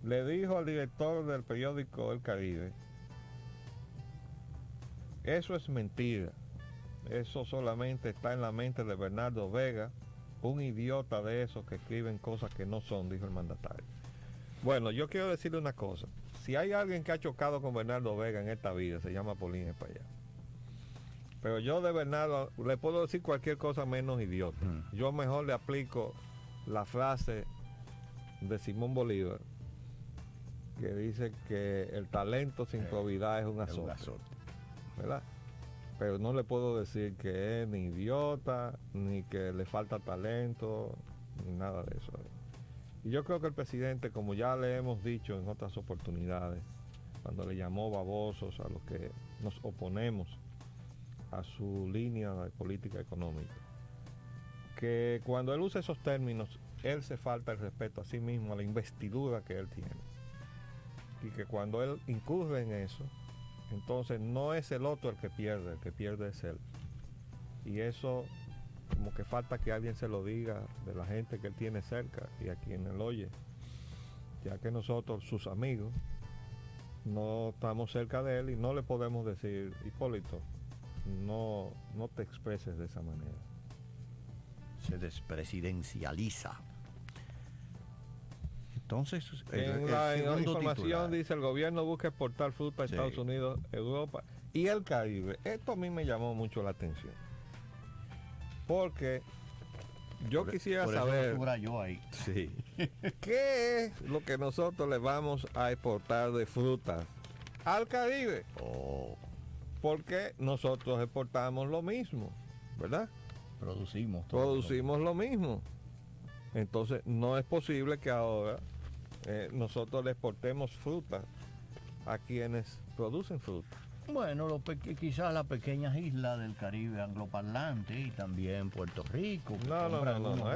Le dijo al director del periódico El Caribe: eso es mentira, eso solamente está en la mente de Bernardo Vega, un idiota de esos que escriben cosas que no son, dijo el mandatario. Bueno, yo quiero decirle una cosa: si hay alguien que ha chocado con Bernardo Vega en esta vida, se llama Paulín Espaillat. Pero yo de Bernardo le puedo decir cualquier cosa menos idiota. Yo mejor le aplico la frase de Simón Bolívar, que dice que el talento sin probidad es un azote, ¿verdad? Pero no le puedo decir que es ni idiota, ni que le falta talento, ni nada de eso. Y yo creo que el presidente, como ya le hemos dicho en otras oportunidades, cuando le llamó babosos a los que nos oponemos a su línea de política económica, que cuando él usa esos términos, él se falta el respeto a sí mismo, a la investidura que él tiene. Y que cuando él incurre en eso, entonces no es el otro el que pierde es él. Y eso como que falta que alguien se lo diga de la gente que él tiene cerca y a quien él oye, ya que nosotros, sus amigos, no estamos cerca de él y no le podemos decir: Hipólito, no te expreses de esa manera. Se despresidencializa. Entonces, en la información dice: el gobierno busca exportar fruta a Estados Unidos, Europa y el Caribe. Esto a mí me llamó mucho la atención, porque yo quisiera saber sí, qué es lo que nosotros le vamos a exportar de frutas al Caribe. Porque nosotros exportamos lo mismo, ¿verdad? Producimos lo mismo. Entonces no es posible que ahora nosotros le exportemos fruta a quienes producen fruta. Bueno, quizás las pequeñas islas del Caribe angloparlante y también Puerto Rico. No.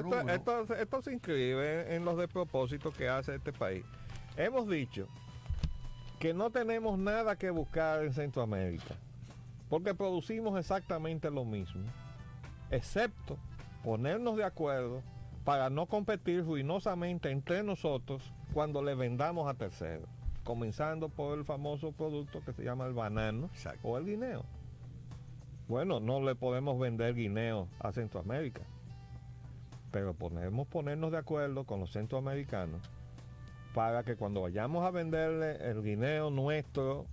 Esto se inscribe en los despropósitos que hace este país. Hemos dicho que no tenemos nada que buscar en Centroamérica, porque producimos exactamente lo mismo, excepto ponernos de acuerdo para no competir ruinosamente entre nosotros cuando le vendamos a terceros, comenzando por el famoso producto que se llama el banano. Exacto. O el guineo. Bueno, no le podemos vender guineo a Centroamérica, pero podemos ponernos de acuerdo con los centroamericanos para que cuando vayamos a venderle el guineo nuestro,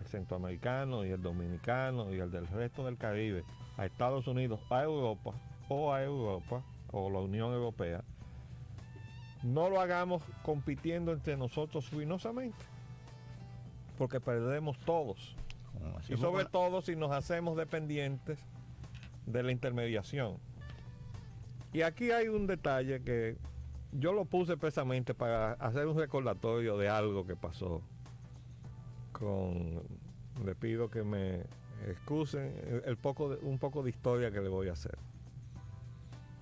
el centroamericano y el dominicano y el del resto del Caribe, a Estados Unidos, a Europa o la Unión Europea, no lo hagamos compitiendo entre nosotros ruinosamente, porque perdemos todos. Y sobre todo si nos hacemos dependientes de la intermediación. Y aquí hay un detalle que yo lo puse precisamente para hacer un recordatorio de algo que pasó le pido que me excusen un poco de historia que le voy a hacer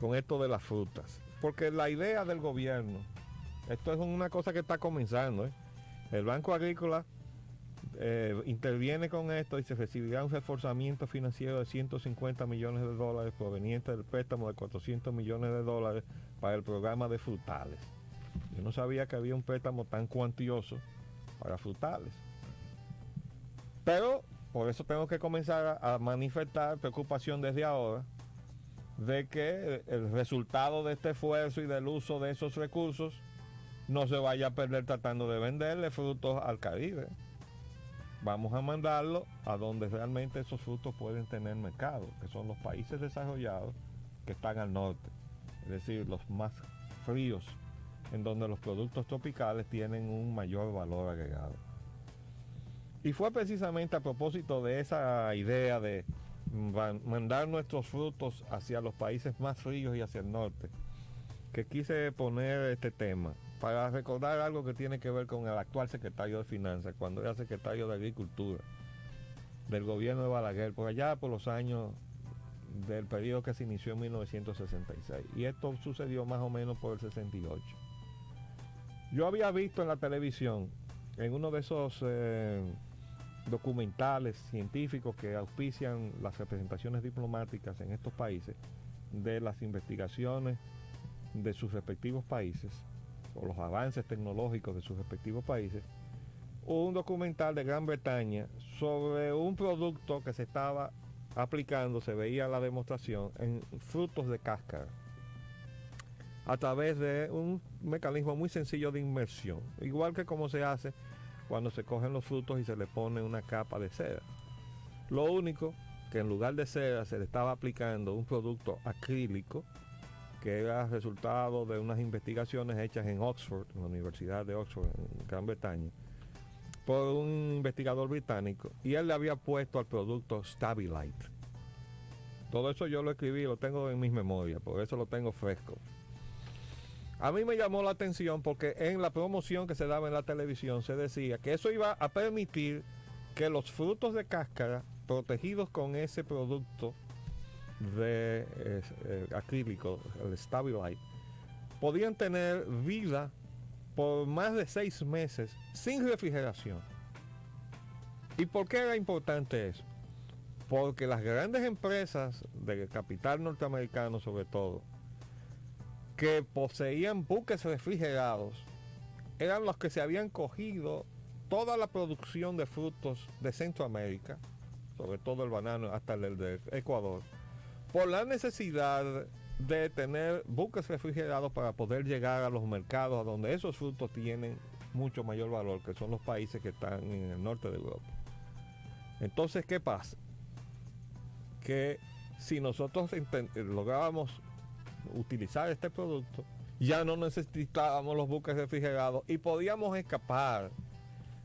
con esto de las frutas, porque la idea del gobierno, esto es una cosa que está comenzando, el Banco Agrícola interviene con esto y se recibirá un reforzamiento financiero de 150 millones de dólares proveniente del préstamo de 400 millones de dólares para el programa de frutales. Yo no sabía que había un préstamo tan cuantioso para frutales, pero por eso tengo que comenzar a manifestar preocupación desde ahora de que el resultado de este esfuerzo y del uso de esos recursos no se vaya a perder tratando de venderle frutos al Caribe. Vamos a mandarlo a donde realmente esos frutos pueden tener mercado, que son los países desarrollados que están al norte, es decir, los más fríos, en donde los productos tropicales tienen un mayor valor agregado. Y fue precisamente a propósito de esa idea de mandar nuestros frutos hacia los países más fríos y hacia el norte que quise poner este tema, para recordar algo que tiene que ver con el actual secretario de Finanzas, cuando era secretario de Agricultura del gobierno de Balaguer, por allá por los años del periodo que se inició en 1966. Y esto sucedió más o menos por el 68. Yo había visto en la televisión, en uno de esos documentales científicos que auspician las representaciones diplomáticas en estos países, de las investigaciones de sus respectivos países, o los avances tecnológicos de sus respectivos países, un documental de Gran Bretaña sobre un producto que se estaba aplicando, se veía la demostración, en frutos de cáscara, a través de un mecanismo muy sencillo de inmersión, igual que como se hace cuando se cogen los frutos y se le pone una capa de cera. Lo único que en lugar de cera se le estaba aplicando un producto acrílico, que era resultado de unas investigaciones hechas en Oxford, en la Universidad de Oxford, en Gran Bretaña, por un investigador británico, y él le había puesto al producto Stabilite. Todo eso yo lo escribí, lo tengo en mis memorias, por eso lo tengo fresco. A mí me llamó la atención porque en la promoción que se daba en la televisión se decía que eso iba a permitir que los frutos de cáscara protegidos con ese producto de acrílico, el Stabilite, podían tener vida por más de 6 meses sin refrigeración. ¿Y por qué era importante eso? Porque las grandes empresas de capital norteamericano, sobre todo, que poseían buques refrigerados, eran los que se habían cogido toda la producción de frutos de Centroamérica, sobre todo el banano hasta el de Ecuador, por la necesidad de tener buques refrigerados para poder llegar a los mercados a donde esos frutos tienen mucho mayor valor, que son los países que están en el norte de Europa. Entonces, ¿qué pasa? Que si nosotros lográbamos utilizar este producto, ya no necesitábamos los buques refrigerados y podíamos escapar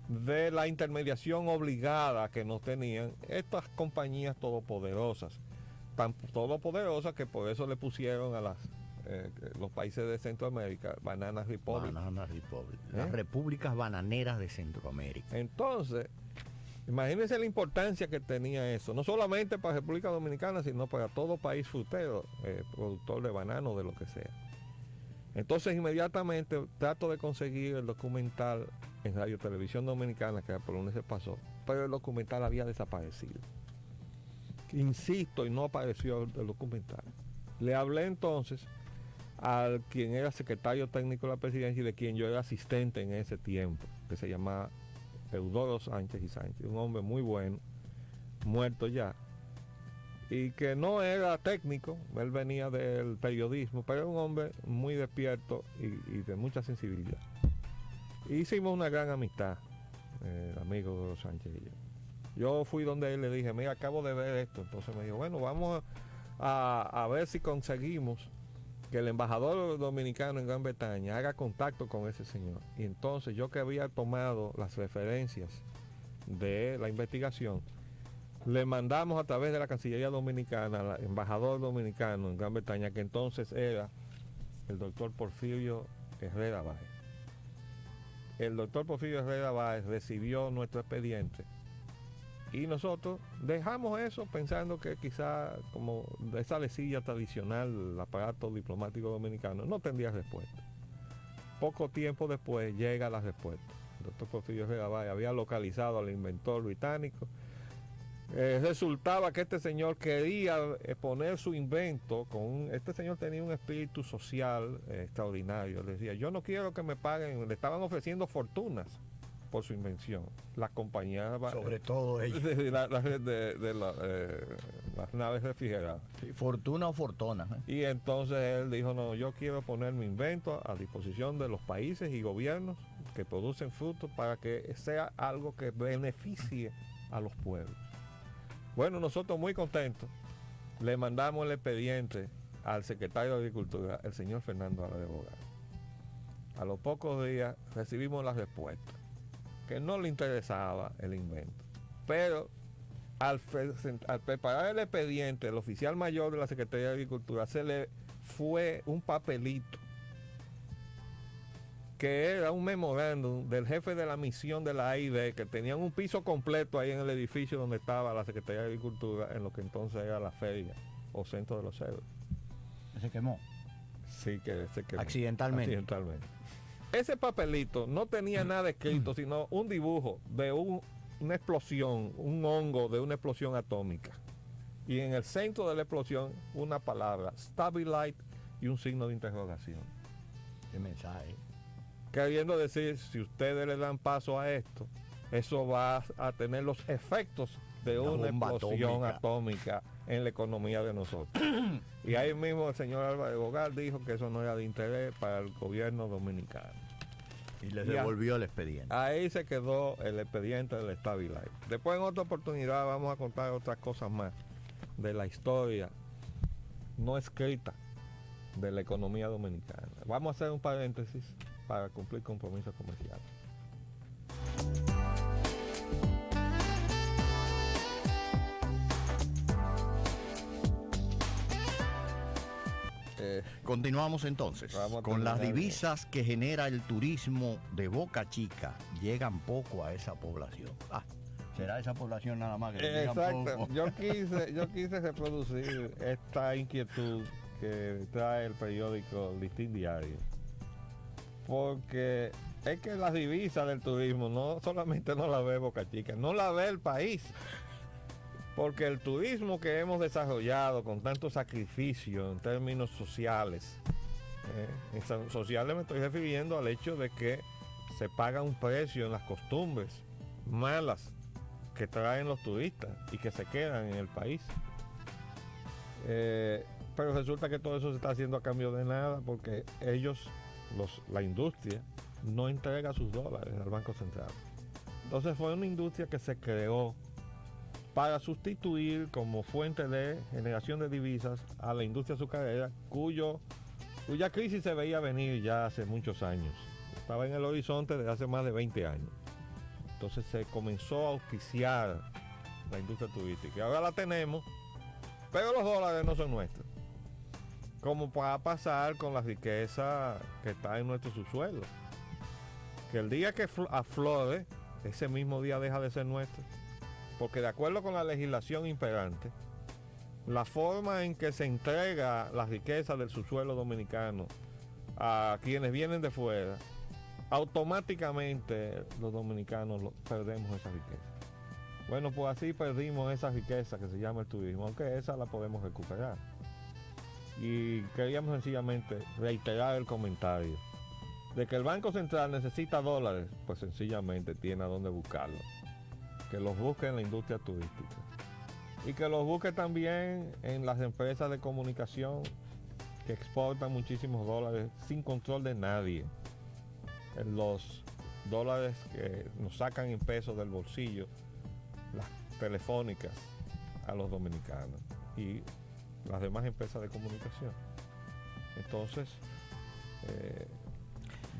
de la intermediación obligada que nos tenían estas compañías todopoderosas, tan todopoderosas que por eso le pusieron a los países de Centroamérica Banana Republic. Banana Republic. Las repúblicas bananeras de Centroamérica. Entonces, imagínense la importancia que tenía eso, no solamente para República Dominicana, sino para todo país frutero, productor de banano, de lo que sea. Entonces, inmediatamente trato de conseguir el documental en Radio Televisión Dominicana, que por donde se pasó, pero el documental había desaparecido. Insisto, y no apareció el documental. Le hablé entonces a quien era secretario técnico de la presidencia y de quien yo era asistente en ese tiempo, que se llamaba Eudoro Sánchez y Sánchez, un hombre muy bueno, muerto ya, y que no era técnico, él venía del periodismo, pero era un hombre muy despierto y de mucha sensibilidad. Hicimos una gran amistad, el amigo Eudoro Sánchez y yo. Yo fui donde él, le dije, mira, acabo de ver esto. Entonces me dijo, bueno, vamos a ver si conseguimos que el embajador dominicano en Gran Bretaña haga contacto con ese señor. Y entonces yo, que había tomado las referencias de la investigación, le mandamos a través de la Cancillería Dominicana al embajador dominicano en Gran Bretaña, que entonces era el doctor Porfirio Herrera Báez. El doctor Porfirio Herrera Báez recibió nuestro expediente y nosotros dejamos eso pensando que quizá, como de esa lesilla tradicional, el aparato diplomático dominicano no tendría respuesta. Poco tiempo después llega la respuesta. El doctor Porfirio Herrera Báez había localizado al inventor británico. Resultaba que este señor quería poner su invento este señor tenía un espíritu social extraordinario. Le decía, yo no quiero que me paguen. Le estaban ofreciendo fortunas por su invención. Las compañías, sobre todo ellos, de las naves refrigeradas. Sí, fortuna o fortuna. Y entonces él dijo, no, yo quiero poner mi invento a disposición de los países y gobiernos que producen frutos para que sea algo que beneficie a los pueblos. Bueno, nosotros muy contentos le mandamos el expediente al secretario de Agricultura, el señor Fernando Álvarez Bogart. A los pocos días recibimos la respuesta, que no le interesaba el invento. Pero al preparar el expediente, el oficial mayor de la Secretaría de Agricultura se le fue un papelito que era un memorándum del jefe de la misión de la AID, que tenían un piso completo ahí en el edificio donde estaba la Secretaría de Agricultura, en lo que entonces era la feria o centro de los cedros. ¿Se quemó? Sí, que se quemó. Accidentalmente. Ese papelito no tenía nada escrito, sino un dibujo de una explosión, un hongo de una explosión atómica. Y en el centro de la explosión, una palabra, Stabilite, y un signo de interrogación. ¿Qué mensaje? Queriendo decir, si ustedes le dan paso a esto, eso va a tener los efectos de una explosión atómica en la economía de nosotros. Y ahí mismo el señor Álvarez Bogar dijo que eso no era de interés para el gobierno dominicano. Y les devolvió el expediente. Ahí se quedó el expediente del Stabilite. Después en otra oportunidad vamos a contar otras cosas más de la historia no escrita de la economía dominicana. Vamos a hacer un paréntesis para cumplir compromisos comerciales. Continuamos entonces. Con las divisas que genera el turismo de Boca Chica, llegan poco a esa población. Será esa población nada más que llegan exacto. poco. Yo quise reproducir esta inquietud que trae el periódico Listín Diario, porque es que las divisas del turismo no solamente no la ve Boca Chica, no la ve el país. Porque el turismo que hemos desarrollado con tanto sacrificio en términos sociales, en sociales me estoy refiriendo al hecho de que se paga un precio en las costumbres malas que traen los turistas y que se quedan en el país. Pero resulta que todo eso se está haciendo a cambio de nada, porque ellos, la industria, no entrega sus dólares al Banco Central. Entonces fue una industria que se creó para sustituir como fuente de generación de divisas a la industria azucarera, cuya crisis se veía venir ya hace muchos años. Estaba en el horizonte desde hace más de 20 años. Entonces se comenzó a auspiciar la industria turística. Y ahora la tenemos, pero los dólares no son nuestros. Como va a pasar con la riqueza que está en nuestro subsuelo. Que el día que aflore, ese mismo día deja de ser nuestro. Porque de acuerdo con la legislación imperante, la forma en que se entrega la riqueza del subsuelo dominicano a quienes vienen de fuera, automáticamente los dominicanos perdemos esa riqueza. Bueno, pues así perdimos esa riqueza que se llama el turismo, aunque esa la podemos recuperar. Y queríamos sencillamente reiterar el comentario de que el Banco Central necesita dólares, pues sencillamente tiene a dónde buscarlo. Que los busque en la industria turística y que los busque también en las empresas de comunicación que exportan muchísimos dólares sin control de nadie, en los dólares que nos sacan en pesos del bolsillo las telefónicas a los dominicanos y las demás empresas de comunicación. Entonces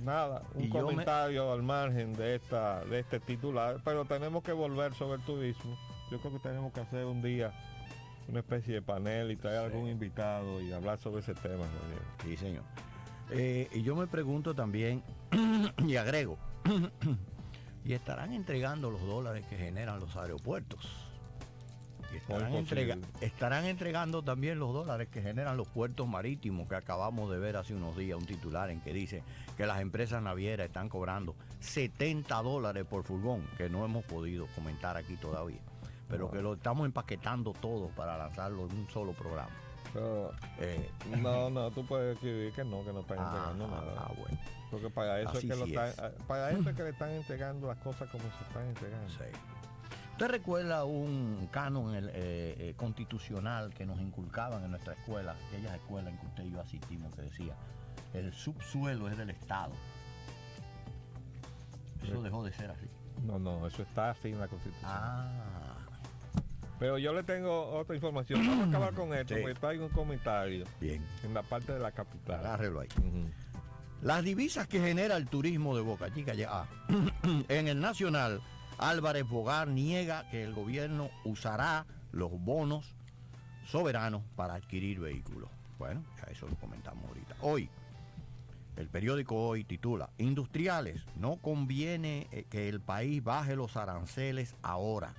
nada, un comentario al margen de este titular, pero tenemos que volver sobre el turismo. Yo creo que tenemos que hacer un día una especie de panel y traer algún invitado y hablar sobre ese tema. Sí, señor. Y yo me pregunto también, y agrego, ¿y estarán entregando los dólares que generan los aeropuertos? Y estarán entregando también los dólares que generan los puertos marítimos, que acabamos de ver hace unos días un titular en que dice que las empresas navieras están cobrando $70 por furgón, que no hemos podido comentar aquí todavía, pero que lo estamos empaquetando todo para lanzarlo en un solo programa. No, tú puedes escribir que no están entregando nada. Bueno. Porque para eso es que le están entregando las cosas como se están entregando. Sí. ¿Usted recuerda un canon constitucional que nos inculcaban en nuestra escuela, aquellas escuelas en que usted y yo asistimos, que decía, el subsuelo es del Estado? Eso dejó de ser así. No, eso está así en la Constitución. Pero yo le tengo otra información. Vamos a acabar con esto, porque traigo un comentario. Bien. En la parte de la capital. Agárrelo ahí. Las divisas que genera el turismo de Boca Chica ya. En el Nacional, Álvarez Bogar niega que el gobierno usará los bonos soberanos para adquirir vehículos. Bueno, ya eso lo comentamos ahorita. Hoy, el periódico Hoy titula: Industriales, no conviene que el país baje los aranceles ahora.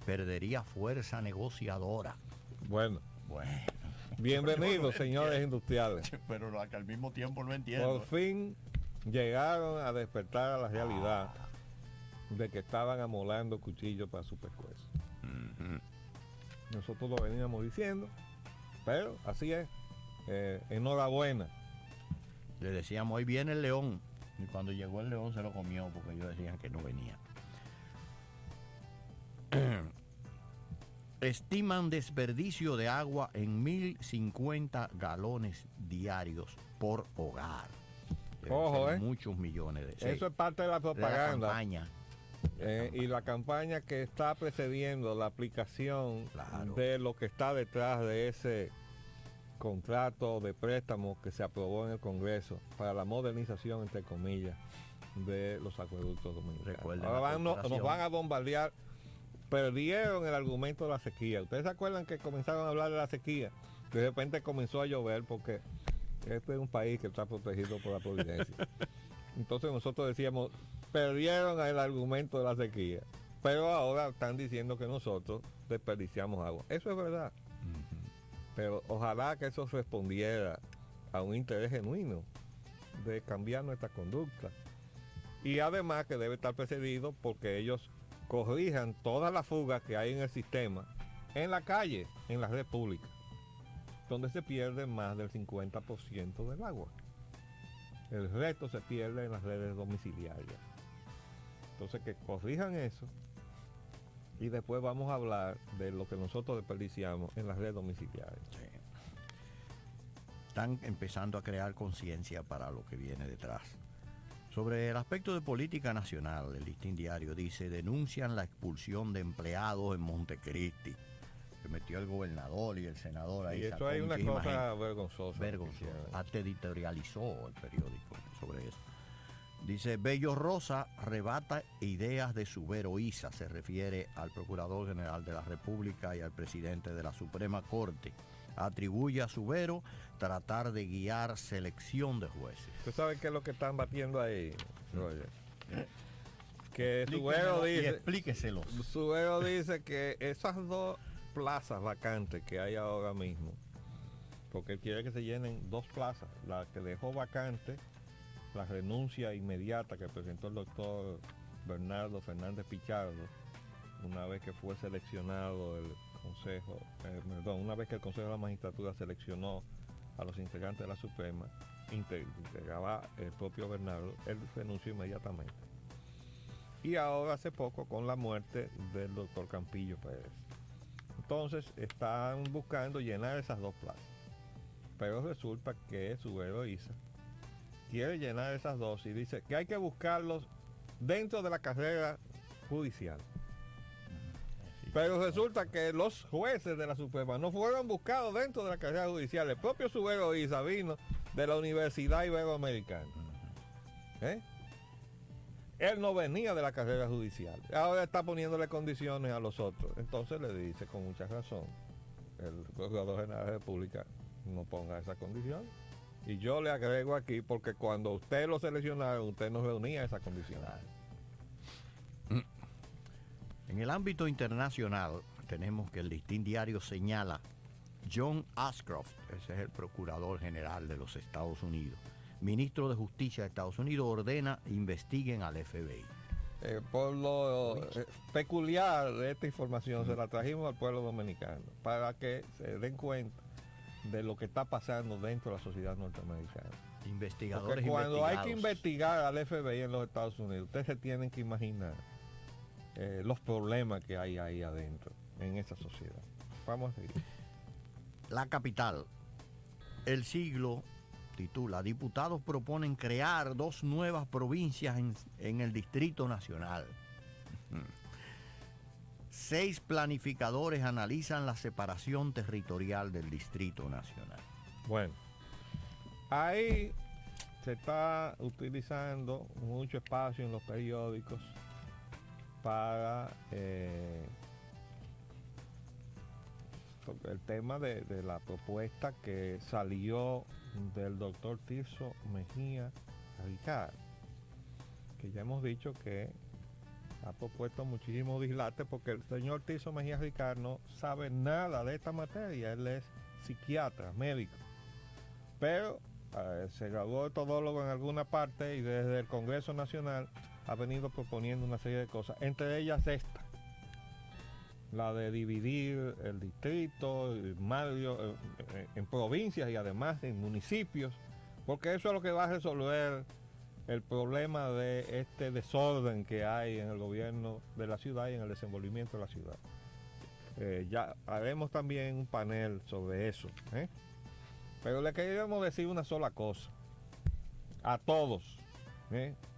Perdería fuerza negociadora. Bueno. Bienvenidos, señores industriales. Pero que al mismo tiempo no entiendo. Por fin llegaron a despertar a la realidad de que estaban amolando cuchillos para su pescuezo. Nosotros lo veníamos diciendo, pero así es. Enhorabuena. Le decíamos, hoy viene el león. Y cuando llegó el león se lo comió porque ellos decían que no venía. Estiman desperdicio de agua en 1.050 galones diarios por hogar. Ojo, muchos millones de eso es parte de la propaganda. De la campaña. Y la campaña que está precediendo la aplicación de lo que está detrás de ese contrato de préstamo que se aprobó en el Congreso para la modernización, entre comillas, de los acueductos dominicanos. Ahora nos van a bombardear. Perdieron el argumento de la sequía. ¿Ustedes se acuerdan que comenzaron a hablar de la sequía? De repente comenzó a llover porque este es un país que está protegido por la providencia. Entonces nosotros decíamos, perdieron el argumento de la sequía, pero ahora están diciendo que nosotros desperdiciamos agua. Eso es verdad. Pero ojalá que eso respondiera a un interés genuino de cambiar nuestra conducta. Y además que debe estar precedido porque ellos corrijan todas las fugas que hay en el sistema, en la calle, en la red pública, donde se pierde más del 50% del agua. El resto se pierde en las redes domiciliarias. Entonces que corrijan eso y después vamos a hablar de lo que nosotros desperdiciamos en las redes domiciliarias. Sí. Están empezando a crear conciencia para lo que viene detrás. Sobre el aspecto de política nacional, el Listín Diario dice, denuncian la expulsión de empleados en Montecristi. Se metió el gobernador y el senador ahí. Y eso hay una cosa vergonzosa. Hasta editorializó el periódico sobre eso. Dice, Bello Rosa rebata ideas de Subero Isa. Se refiere al Procurador General de la República y al presidente de la Suprema Corte. Atribuye a Subero tratar de guiar selección de jueces. ¿Tú sabes qué es lo que están batiendo ahí, Roger? Que Subero dice... Explíqueselo. Subero dice que esas dos plazas vacantes que hay ahora mismo, porque él quiere que se llenen dos plazas, la que dejó vacante, la renuncia inmediata que presentó el doctor Bernardo Fernández Pichardo, una vez que fue seleccionado el Consejo, una vez que el Consejo de la Magistratura seleccionó a los integrantes de la Suprema, integraba el propio Bernardo, él renunció inmediatamente. Y ahora hace poco con la muerte del doctor Campillo Pérez. Entonces están buscando llenar esas dos plazas. Pero resulta que Subero Isa quiere llenar esas dos y dice que hay que buscarlos dentro de la carrera judicial. Pero resulta que los jueces de la Suprema no fueron buscados dentro de la carrera judicial. El propio Subero Isa vino de la Universidad Iberoamericana. Él no venía de la carrera judicial. Ahora está poniéndole condiciones a los otros. Entonces le dice con mucha razón, el Procurador General de la República no ponga esa condición. Y yo le agrego aquí, porque cuando usted lo seleccionaron, usted no reunía esa condición. En el ámbito internacional, tenemos que el Listín Diario señala John Ashcroft, ese es el Procurador General de los Estados Unidos, ministro de Justicia de Estados Unidos, ordena investiguen al FBI. Por lo peculiar de esta información, se la trajimos al pueblo dominicano para que se den cuenta de lo que está pasando dentro de la sociedad norteamericana. Investigadores. Porque cuando hay que investigar al FBI en los Estados Unidos, ustedes se tienen que imaginar los problemas que hay ahí adentro, en esa sociedad. Vamos a seguir. La Capital. El Siglo titula, diputados proponen crear 2 nuevas provincias en el Distrito Nacional. 6 planificadores analizan la separación territorial del Distrito Nacional. Bueno, ahí se está utilizando mucho espacio en los periódicos para el tema de la propuesta que salió del doctor Tirso Mejía Ricard, que ya hemos dicho que ha propuesto muchísimo dislate porque el señor Tirso Mejía Ricard no sabe nada de esta materia, él es psiquiatra, médico, pero Se graduó de todólogo en alguna parte y desde el Congreso Nacional ha venido proponiendo una serie de cosas, entre ellas esta, la de dividir el distrito en provincias y además en municipios, porque eso es lo que va a resolver el problema de este desorden que hay en el gobierno de la ciudad y en el desenvolvimiento de la ciudad. Ya haremos también un panel sobre eso, pero le queríamos decir una sola cosa a todos,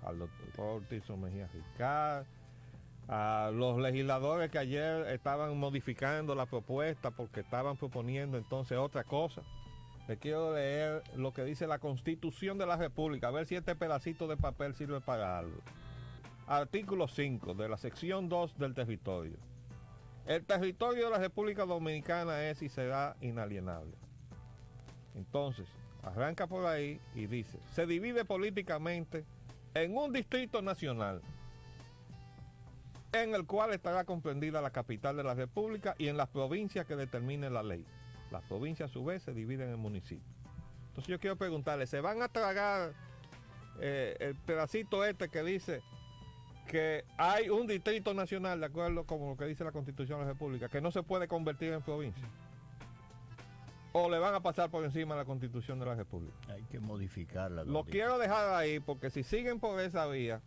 al doctor Tirso Mejía Ricard, a los legisladores que ayer estaban modificando la propuesta porque estaban proponiendo entonces otra cosa. Le quiero leer lo que dice la Constitución de la República, a ver si este pedacito de papel sirve para algo. Artículo 5 de la sección 2 del territorio. El territorio de la República Dominicana es y será inalienable. Entonces, arranca por ahí y dice, se divide políticamente en un distrito nacional, en el cual estará comprendida la capital de la República y en las provincias que determine la ley. Las provincias a su vez se dividen en municipios. Entonces yo quiero preguntarle, ¿se van a tragar el pedacito este que dice que hay un distrito nacional, de acuerdo con lo que dice la Constitución de la República, que no se puede convertir en provincia? ¿O le van a pasar por encima de la Constitución de la República? Hay que modificarla. Lo quiero dejar ahí porque si siguen por esa vía,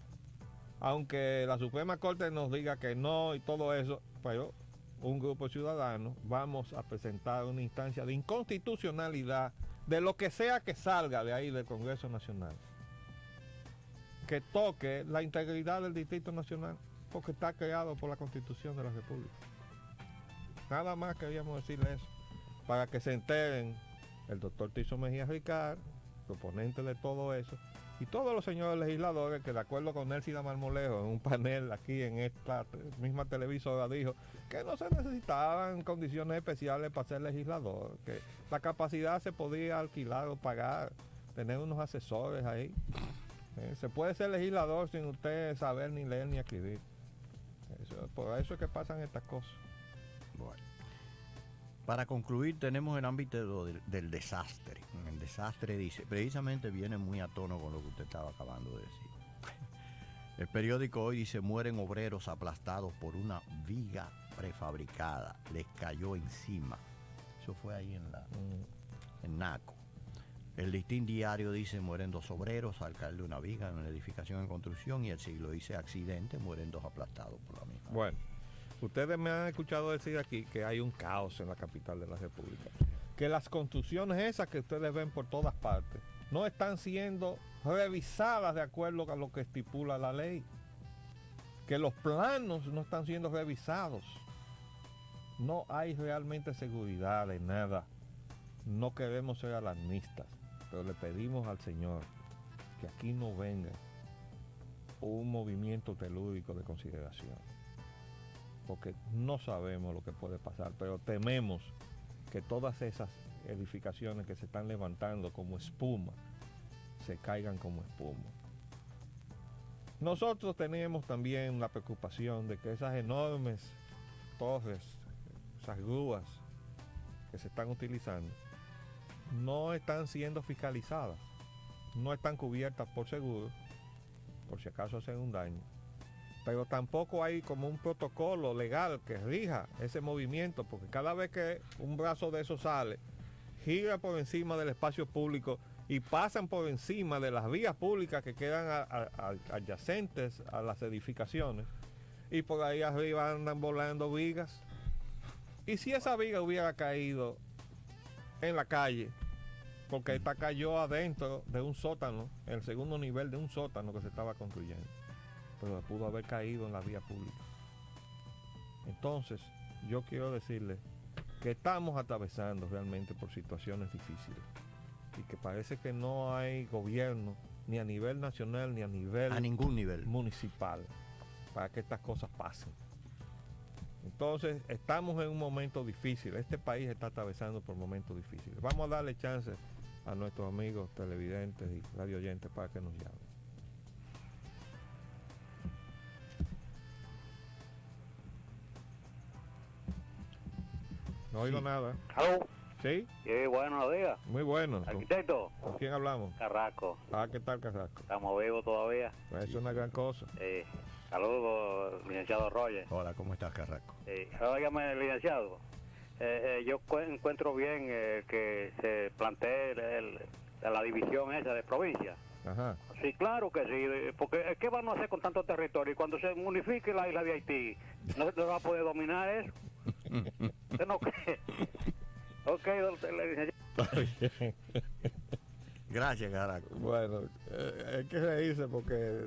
aunque la Suprema Corte nos diga que no y todo eso, pero un grupo de ciudadanos vamos a presentar una instancia de inconstitucionalidad de lo que sea que salga de ahí del Congreso Nacional, que toque la integridad del Distrito Nacional, porque está creado por la Constitución de la República. Nada más queríamos decirle eso, para que se enteren el doctor Tirso Mejía Ricard, proponente de todo eso, y todos los señores legisladores que de acuerdo con Nelsida Marmolejo en un panel aquí en esta misma televisora dijo que no se necesitaban condiciones especiales para ser legislador, que la capacidad se podía alquilar o pagar, tener unos asesores ahí. Se puede ser legislador sin usted saber ni leer ni escribir. Por eso es que pasan estas cosas. Bueno. Para concluir, tenemos el ámbito del desastre. El desastre dice, precisamente viene muy a tono con lo que usted estaba acabando de decir. El periódico hoy dice, mueren obreros aplastados por una viga prefabricada. Les cayó encima. Eso fue ahí en Naco. El Listín Diario dice, mueren 2 obreros al caerle una viga en una edificación en construcción. Y el Siglo dice, accidente, mueren 2 aplastados por la misma. Bueno. Ustedes me han escuchado decir aquí que hay un caos en la capital de la República. Que las construcciones esas que ustedes ven por todas partes no están siendo revisadas de acuerdo a lo que estipula la ley. Que los planos no están siendo revisados. No hay realmente seguridad de nada. No queremos ser alarmistas, pero le pedimos al Señor que aquí no venga un movimiento telúrico de consideración, porque no sabemos lo que puede pasar, pero tememos que todas esas edificaciones que se están levantando como espuma, se caigan como espuma. Nosotros tenemos también la preocupación de que esas enormes torres, esas grúas que se están utilizando, no están siendo fiscalizadas, no están cubiertas por seguro, por si acaso hacen un daño. Pero tampoco hay como un protocolo legal que rija ese movimiento, porque cada vez que un brazo de eso sale, gira por encima del espacio público y pasan por encima de las vías públicas que quedan adyacentes a las edificaciones, y por ahí arriba andan volando vigas. Y si esa viga hubiera caído en la calle, porque esta cayó adentro de un sótano, en el segundo nivel de un sótano que se estaba construyendo, pero pudo haber caído en la vía pública. Entonces, yo quiero decirles que estamos atravesando realmente por situaciones difíciles y que parece que no hay gobierno ni a nivel nacional ni a ningún nivel municipal para que estas cosas pasen. Entonces, estamos en un momento difícil. Este país está atravesando por momentos difíciles. Vamos a darle chance a nuestros amigos televidentes y radio oyentes para que nos llamen. No oigo nada. ¿Aló? ¿Sí? Sí, buenos días. Muy bueno. Arquitecto. ¿Con quién hablamos? Carrasco. ¿Qué tal, Carrasco? Estamos vivos todavía. Pues es una gran cosa. Saludos, licenciado Roger. Hola, ¿cómo estás, Carrasco? Óigame, licenciado. Yo encuentro bien que se plantee la división esa de provincia. Ajá. Sí, claro que sí, porque ¿qué van a hacer con tanto territorio? Y cuando se unifique la isla de Haití, ¿no se va a poder dominar eso? ¿Usted no cree? Ok, licenciado. Gracias, Carrasco. Bueno, hay que reírse porque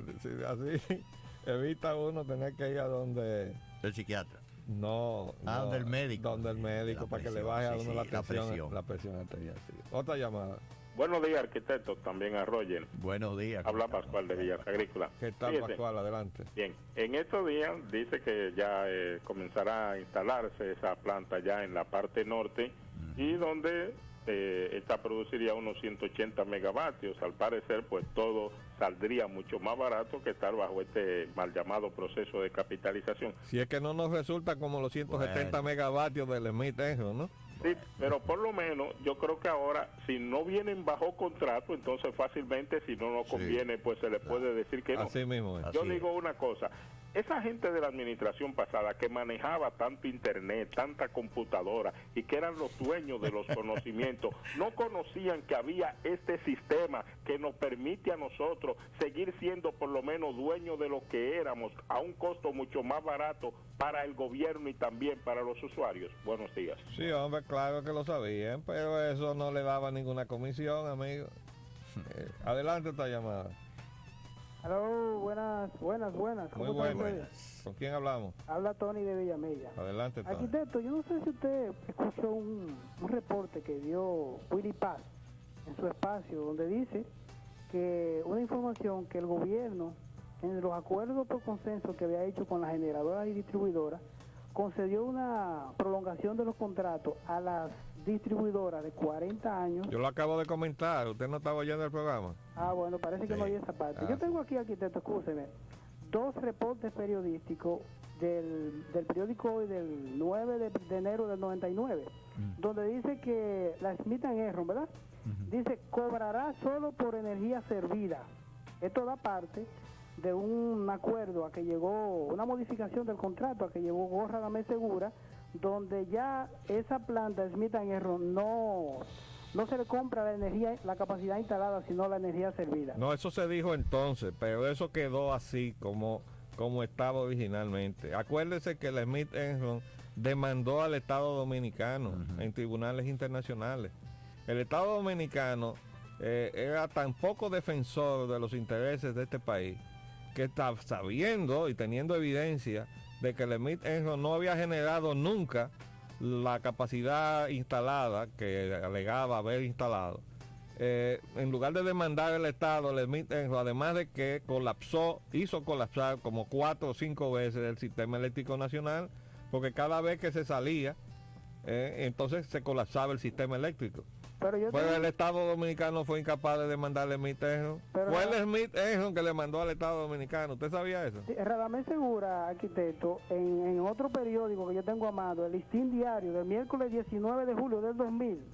así evita uno tener que ir a donde... El psiquiatra. No, donde el médico. Donde el médico, para que le baje a uno la presión. La presión arterial, sí. Otra llamada. Buenos días, arquitecto, también a Roger. Buenos días. Habla Pascual de Villas Agrícolas. ¿Qué tal, Fíjese, Pascual? Adelante. Bien, en estos días dice que ya comenzará a instalarse esa planta ya en la parte norte y donde esta produciría unos 180 megavatios. Al parecer, pues todo saldría mucho más barato que estar bajo este mal llamado proceso de capitalización. Si es que no nos resulta como los 170 megavatios del Smith Enron, ¿no? Sí, pero por lo menos yo creo que ahora, si no vienen bajo contrato, entonces fácilmente, si no nos conviene, pues se le puede decir que no. Así mismo es. Yo digo una cosa, esa gente de la administración pasada que manejaba tanto internet, tanta computadora y que eran los dueños de los conocimientos, no conocían que había este sistema que nos permite a nosotros seguir siendo por lo menos dueños de lo que éramos a un costo mucho más barato para el gobierno y también para los usuarios. Buenos días. Sí, hombre, claro que lo sabían, pero eso no le daba ninguna comisión, amigo. Adelante esta llamada. Aló, buenas. Muy ¿Cómo buenas. ¿Con quién hablamos? Habla Tony de Villamella. Adelante, Tony. Arquitecto, yo no sé si usted escuchó un reporte que dio Willy Paz en su espacio, donde dice que una información que el gobierno, en los acuerdos por consenso que había hecho con las generadoras y distribuidoras, concedió una prolongación de los contratos a las distribuidoras de 40 años. Yo lo acabo de comentar, ¿usted no estaba oyendo el programa? Bueno, parece que no oí esa parte. Yo tengo aquí, arquitecto, escúcheme, 2 reportes periodísticos del periódico hoy del 9 de enero del 99, donde dice que la Smith Enron, ¿verdad? Dice, cobrará solo por energía servida. Esto da parte de un acuerdo a que llegó, una modificación del contrato a que llegó Radamés Segura, donde ya esa planta Smith Enron no se le compra la energía, la capacidad instalada, sino la energía servida. No, eso se dijo entonces, pero eso quedó así como estaba originalmente. Acuérdese que la Smith Enron demandó al Estado Dominicano en tribunales internacionales. El Estado Dominicano era tan poco defensor de los intereses de este país que está sabiendo y teniendo evidencia de que el Smith Enron no había generado nunca la capacidad instalada que alegaba haber instalado. En lugar de demandar al Estado, el Smith Enron, además de que hizo colapsar como 4 o 5 veces el sistema eléctrico nacional, porque cada vez que se salía, entonces se colapsaba el sistema eléctrico. Pero el Estado Dominicano fue incapaz de demandarle Smith Enron. Fue el Smith Enron que le mandó al Estado Dominicano. ¿Usted sabía eso? Sí, Radamés Segura, arquitecto, en otro periódico que yo tengo a mano, el Listín Diario, del miércoles 19 de julio del 2000,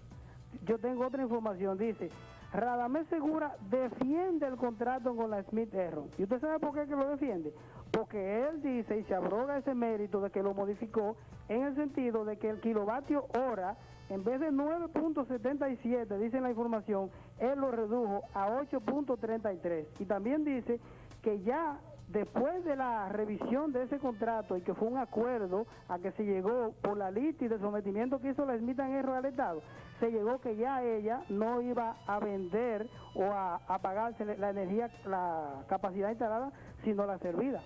yo tengo otra información, dice, Radamés Segura defiende el contrato con la Smith Enron. ¿Y usted sabe por qué que lo defiende? Porque él dice y se abroga ese mérito de que lo modificó en el sentido de que el kilovatio hora, en vez de 9.77, dice la información, él lo redujo a 8.33. Y también dice que ya después de la revisión de ese contrato y que fue un acuerdo a que se llegó por la lista y de sometimiento que hizo la Smith Enron al Estado, se llegó que ya ella no iba a vender o a pagarse la energía, la capacidad instalada, sino la servida.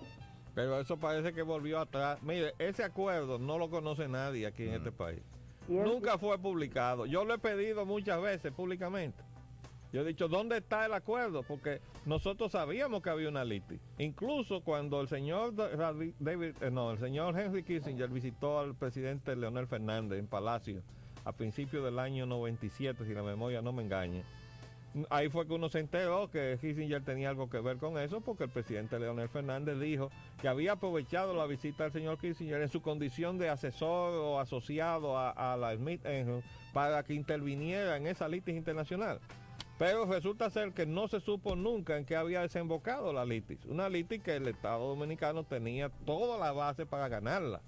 Pero eso parece que volvió atrás. Mire, ese acuerdo no lo conoce nadie aquí en este país. Nunca fue publicado. Yo lo he pedido muchas veces públicamente. Yo he dicho, ¿dónde está el acuerdo? Porque nosotros sabíamos que había una litis. Incluso cuando el señor el señor Henry Kissinger visitó al presidente Leonel Fernández en Palacio a principios del año 97, si la memoria no me engaña, ahí fue que uno se enteró que Kissinger tenía algo que ver con eso, porque el presidente Leonel Fernández dijo que había aprovechado la visita del señor Kissinger en su condición de asesor o asociado a la Smith para que interviniera en esa litis internacional. Pero resulta ser que no se supo nunca en qué había desembocado la litis. Una litis que el Estado Dominicano tenía toda la base para ganarla.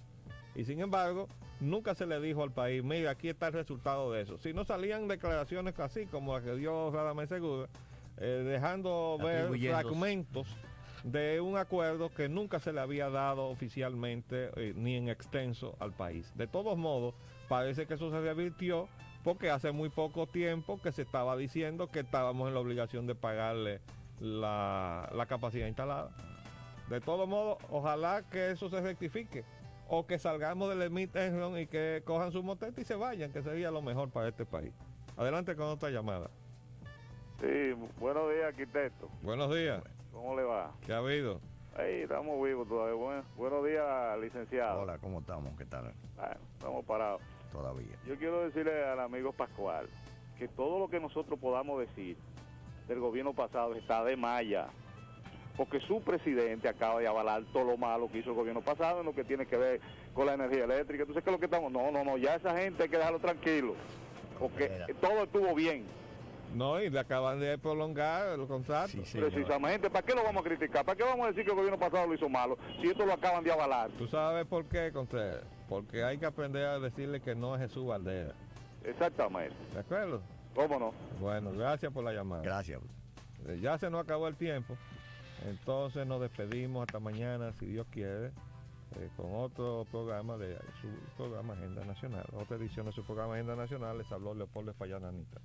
Y sin embargo, nunca se le dijo al país, mira, aquí está el resultado de eso. Si no salían declaraciones así como la que dio Radamés Segura, dejando ver fragmentos de un acuerdo que nunca se le había dado oficialmente ni en extenso al país. De todos modos, parece que eso se revirtió porque hace muy poco tiempo que se estaba diciendo que estábamos en la obligación de pagarle la capacidad instalada. De todos modos, ojalá que eso se rectifique o que salgamos del Smith Enron y que cojan su motete y se vayan, que sería lo mejor para este país. Adelante con otra llamada. Sí, buenos días, arquitecto. Buenos días. ¿Cómo le va? ¿Qué ha habido? Ahí estamos vivos todavía. Buenos días, licenciado. Hola, ¿cómo estamos? ¿Qué tal? Bueno, estamos parados. Todavía. Yo quiero decirle al amigo Pascual que todo lo que nosotros podamos decir del gobierno pasado está de malla, porque su presidente acaba de avalar todo lo malo que hizo el gobierno pasado en lo que tiene que ver con la energía eléctrica. Entonces, ¿qué es lo que estamos? No, ya esa gente hay que dejarlo tranquilo, porque todo estuvo bien. No, y le acaban de prolongar el contrato. Sí, precisamente, ¿para qué lo vamos a criticar? ¿Para qué vamos a decir que el gobierno pasado lo hizo malo si esto lo acaban de avalar? ¿Tú sabes por qué, Contreras? Porque hay que aprender a decirle que no a Jesús Valdera. Exactamente. ¿De acuerdo? ¿Cómo no? Bueno, gracias por la llamada. Gracias. Ya se nos acabó el tiempo. Entonces nos despedimos hasta mañana, si Dios quiere, con otro programa de su programa Agenda Nacional. Otra edición de su programa Agenda Nacional. Les habló Leopoldo Espaillat Nanita.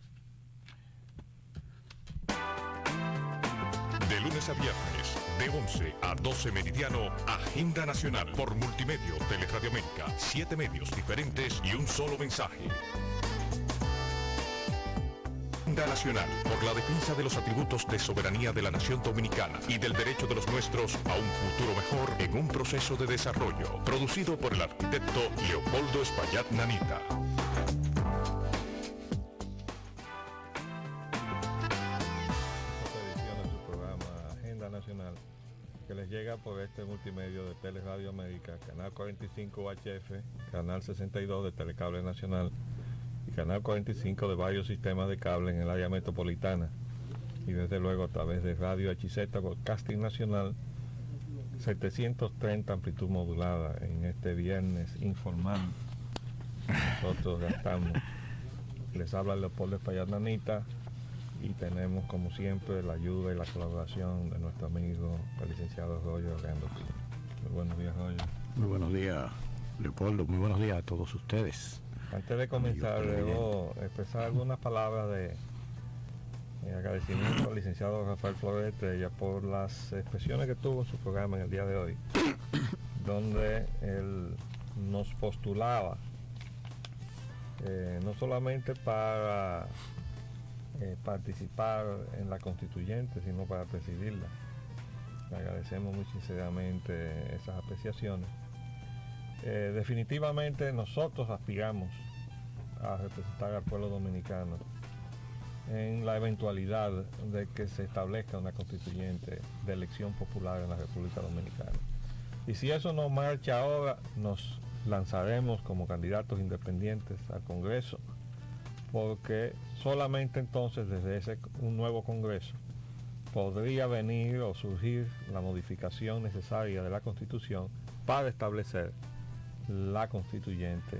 De lunes a viernes, de 11 a 12 meridiano, Agenda Nacional por Multimedio, Teleradio América, 7 medios diferentes y un solo mensaje. Agenda Nacional por la defensa de los atributos de soberanía de la nación dominicana y del derecho de los nuestros a un futuro mejor en un proceso de desarrollo. Producido por el arquitecto Leopoldo Espaillat Nanita. Nacional que les llega por este multimedio de Teleradio América, canal 45 UHF, canal 62 de Telecable Nacional y canal 45 de varios sistemas de cable en el área metropolitana, y desde luego a través de Radio HZ Broadcasting Nacional 730 amplitud modulada en este viernes informal. Nosotros ya estamos. Les habla Leopoldo Espaillat Nanita. Y tenemos, como siempre, la ayuda y la colaboración de nuestro amigo, el licenciado Roger Gandolfini. Muy buenos días, Roger. Muy buenos días, Leopoldo. Muy buenos días a todos ustedes. Antes de comenzar, debo expresar algunas palabras de agradecimiento al licenciado Rafael Flores Estrella por las expresiones que tuvo en su programa en el día de hoy, donde él nos postulaba, no solamente para participar en la constituyente, sino para presidirla. Le agradecemos muy sinceramente esas apreciaciones. Definitivamente nosotros aspiramos a representar al pueblo dominicano en la eventualidad de que se establezca una constituyente de elección popular en la República Dominicana. Y si eso no marcha ahora, nos lanzaremos como candidatos independientes al Congreso, porque solamente entonces desde un nuevo Congreso podría venir o surgir la modificación necesaria de la Constitución para establecer la constituyente,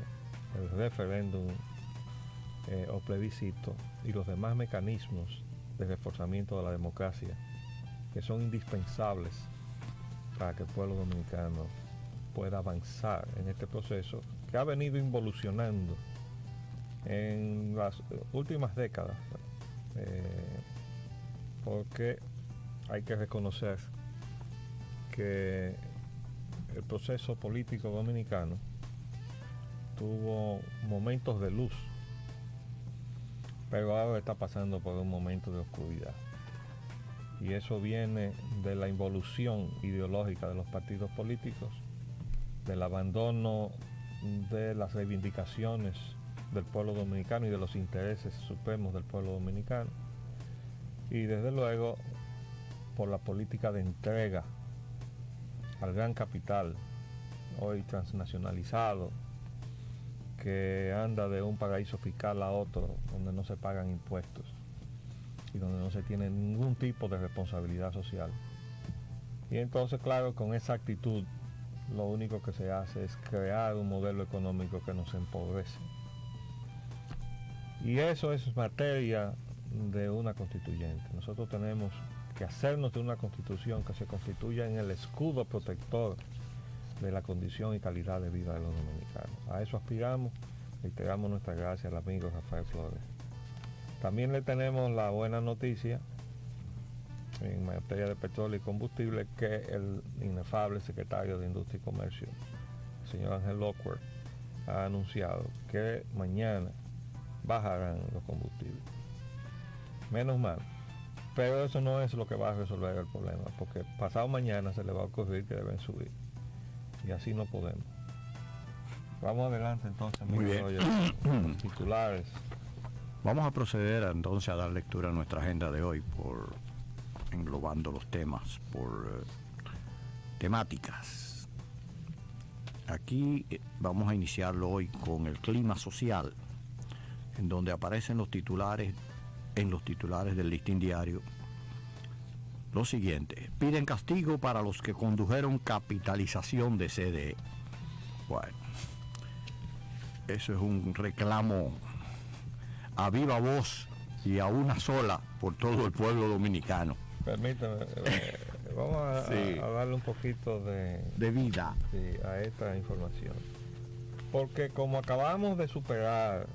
el referéndum o plebiscito y los demás mecanismos de reforzamiento de la democracia que son indispensables para que el pueblo dominicano pueda avanzar en este proceso que ha venido involucionando en las últimas décadas, porque hay que reconocer que el proceso político dominicano tuvo momentos de luz, pero ahora está pasando por un momento de oscuridad, y eso viene de la involución ideológica de los partidos políticos, del abandono de las reivindicaciones del pueblo dominicano y de los intereses supremos del pueblo dominicano, y desde luego por la política de entrega al gran capital, hoy transnacionalizado, que anda de un paraíso fiscal a otro, donde no se pagan impuestos y donde no se tiene ningún tipo de responsabilidad social. Y entonces, claro, con esa actitud, lo único que se hace es crear un modelo económico que nos empobrece. Y eso es materia de una constituyente. Nosotros tenemos que hacernos de una constitución que se constituya en el escudo protector de la condición y calidad de vida de los dominicanos. A eso aspiramos. Reiteramos nuestras gracias al amigo Rafael Flores. También le tenemos la buena noticia en materia de petróleo y combustible, que el inefable secretario de Industria y Comercio, el señor Ángel Lockwood, ha anunciado que mañana bajarán los combustibles. Menos mal. Pero eso no es lo que va a resolver el problema, porque pasado mañana se le va a ocurrir que deben subir. Y así no podemos. Vamos adelante entonces, muy bien. Roger, titulares. Vamos a proceder entonces a dar lectura a nuestra agenda de hoy, por englobando los temas por temáticas. Aquí vamos a iniciarlo hoy con el clima social, en donde aparecen los titulares, en los titulares del Listín Diario, lo siguiente: piden castigo para los que condujeron capitalización de CDE. Bueno, eso es un reclamo a viva voz y a una sola por todo el pueblo dominicano. Permítame, vamos a darle un poquito de vida a esta información. Porque como acabamos de superar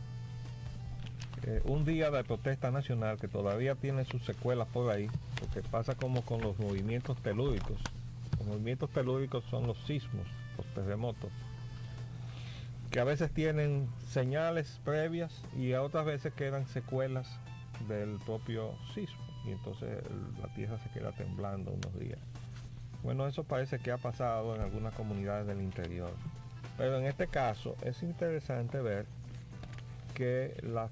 un día de protesta nacional que todavía tiene sus secuelas por ahí, porque pasa como con los movimientos telúricos. Los movimientos telúricos son los sismos, los terremotos, que a veces tienen señales previas y a otras veces quedan secuelas del propio sismo. Y entonces la tierra se queda temblando unos días. Bueno, eso parece que ha pasado en algunas comunidades del interior. Pero en este caso es interesante ver que las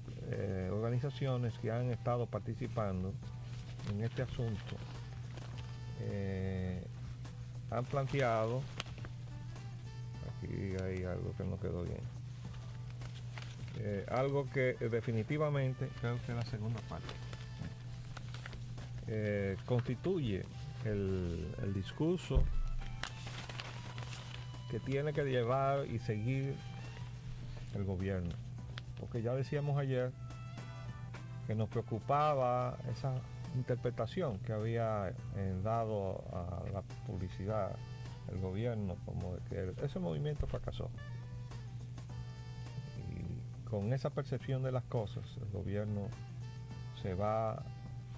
organizaciones que han estado participando en este asunto han planteado, aquí hay algo que no quedó bien, algo que definitivamente, creo que es la segunda parte, constituye el discurso que tiene que llevar y seguir el gobierno, porque ya decíamos ayer que nos preocupaba esa interpretación que había dado a la publicidad el gobierno, como de que ese movimiento fracasó. Y con esa percepción de las cosas, el gobierno se va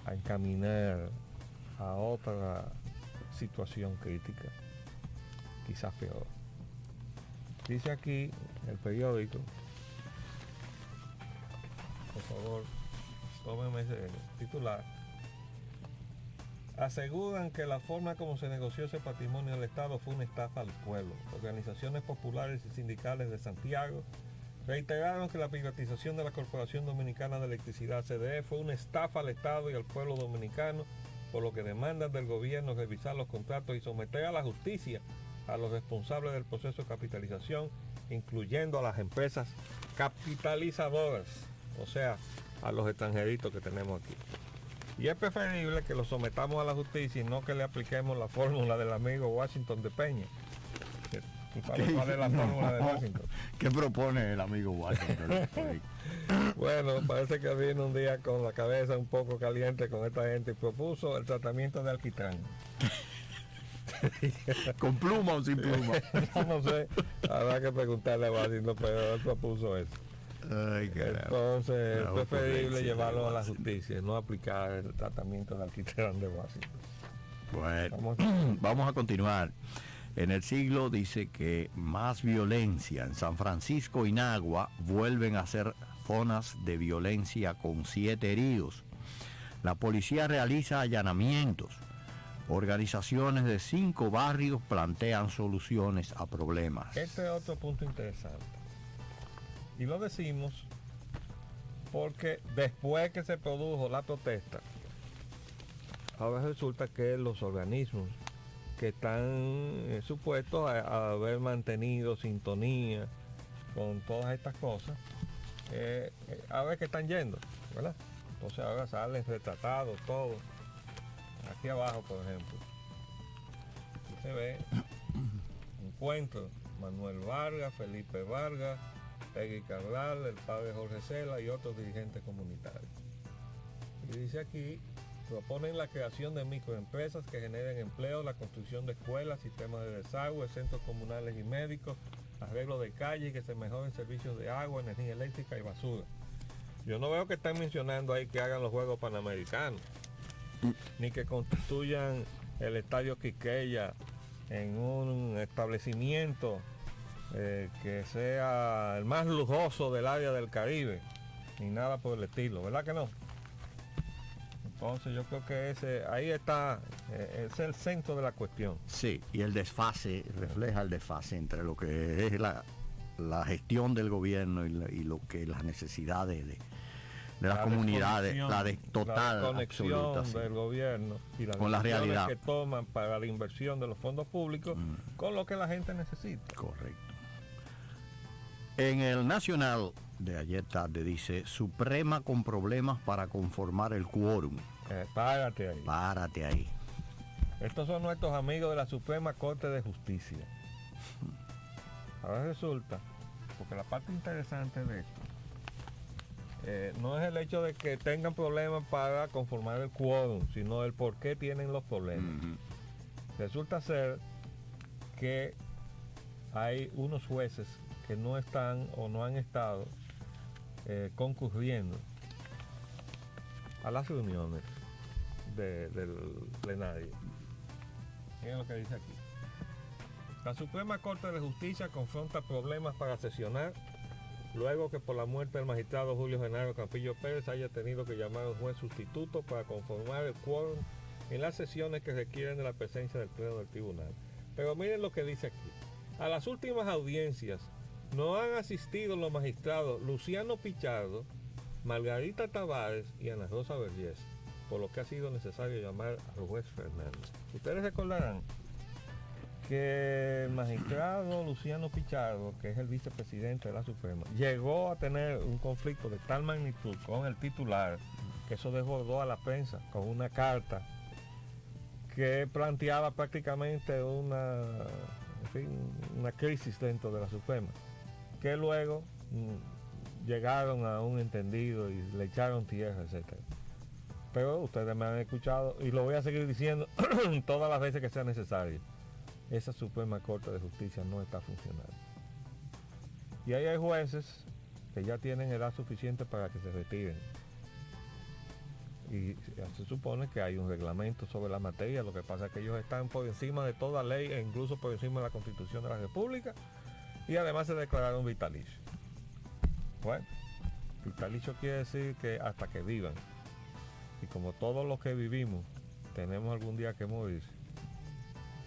a encaminar a otra situación crítica, quizás peor. Dice aquí el periódico, por favor, tómenme ese titular: aseguran que la forma como se negoció ese patrimonio del Estado fue una estafa al pueblo. Organizaciones populares y sindicales de Santiago reiteraron que la privatización de la Corporación Dominicana de Electricidad, CDE, fue una estafa al Estado y al pueblo dominicano, por lo que demandan del gobierno revisar los contratos y someter a la justicia a los responsables del proceso de capitalización, incluyendo a las empresas capitalizadoras, o sea, a los extranjeritos que tenemos aquí. Y es preferible que los sometamos a la justicia y no que le apliquemos la fórmula del amigo Washington de Peña. ¿Cuál es la fórmula de Washington? ¿Qué propone el amigo Washington? Bueno, parece que viene un día con la cabeza un poco caliente con esta gente y propuso el tratamiento de alquitrán. ¿Con pluma o sin pluma? No sé, habrá que preguntarle a Washington, pero él propuso eso. Ay, entonces es preferible llevarlo a la justicia y no aplicar el tratamiento de alquitrán de Washington. Bueno, vamos a continuar. En El Siglo dice que más violencia en San Francisco y Nagua vuelven a ser zonas de violencia con 7 heridos. La policía realiza allanamientos. Organizaciones de 5 barrios plantean soluciones a problemas. Este es otro punto interesante. Y lo decimos porque después que se produjo la protesta, ahora resulta que los organismos que están supuestos a haber mantenido sintonía con todas estas cosas, ahora es que están yendo, ¿verdad? Entonces ahora salen retratados todos. Aquí abajo, por ejemplo, aquí se ve encuentro Manuel Vargas, Felipe Vargas, Peggy Carral, el padre Jorge Cela y otros dirigentes comunitarios. Y dice aquí, proponen la creación de microempresas que generen empleo, la construcción de escuelas, sistemas de desagüe, centros comunales y médicos, arreglo de calles y que se mejoren servicios de agua, energía eléctrica y basura. Yo no veo que estén mencionando ahí que hagan los Juegos Panamericanos, ni que constituyan el Estadio Quisqueya en un establecimiento que sea el más lujoso del área del Caribe, ni nada por el estilo, ¿verdad que no? Entonces yo creo que ahí está, ese es el centro de la cuestión. Sí, y el desfase, refleja el desfase entre lo que es la gestión del gobierno y lo que las necesidades de las comunidades, la total conexión absoluta, del gobierno y las con la realidad que toman para la inversión de los fondos públicos con lo que la gente necesita. Correcto. En el Nacional de ayer tarde dice: Suprema con problemas para conformar el quórum. Párate ahí. Párate ahí. Estos son nuestros amigos de la Suprema Corte de Justicia. Ahora resulta, porque la parte interesante de esto no es el hecho de que tengan problemas para conformar el quórum, sino el por qué tienen los problemas. Resulta ser que hay unos jueces que no están o no han estado concurriendo a las reuniones del plenario. Miren lo que dice aquí. La Suprema Corte de Justicia confronta problemas para sesionar luego que por la muerte del magistrado Julio Genaro Campillo Pérez haya tenido que llamar a un juez sustituto para conformar el quórum en las sesiones que requieren de la presencia del pleno del tribunal. Pero miren lo que dice aquí. A las últimas audiencias no han asistido los magistrados Luciano Pichardo, Margarita Tavares y Ana Rosa Vergés, por lo que ha sido necesario llamar al juez Fernández. Ustedes recordarán que el magistrado Luciano Pichardo, que es el vicepresidente de la Suprema, llegó a tener un conflicto de tal magnitud con el titular que eso desbordó a la prensa con una carta que planteaba prácticamente una crisis dentro de la Suprema, que luego llegaron a un entendido y le echaron tierra, etcétera. Pero ustedes me han escuchado y lo voy a seguir diciendo todas las veces que sea necesario. Esa Suprema Corte de Justicia no está funcionando. Y ahí hay jueces que ya tienen edad suficiente para que se retiren. Y se supone que hay un reglamento sobre la materia, lo que pasa es que ellos están por encima de toda ley e incluso por encima de la Constitución de la República, y además se declararon vitalicio. Bueno, vitalicio quiere decir que hasta que vivan. Y como todos los que vivimos tenemos algún día que morir,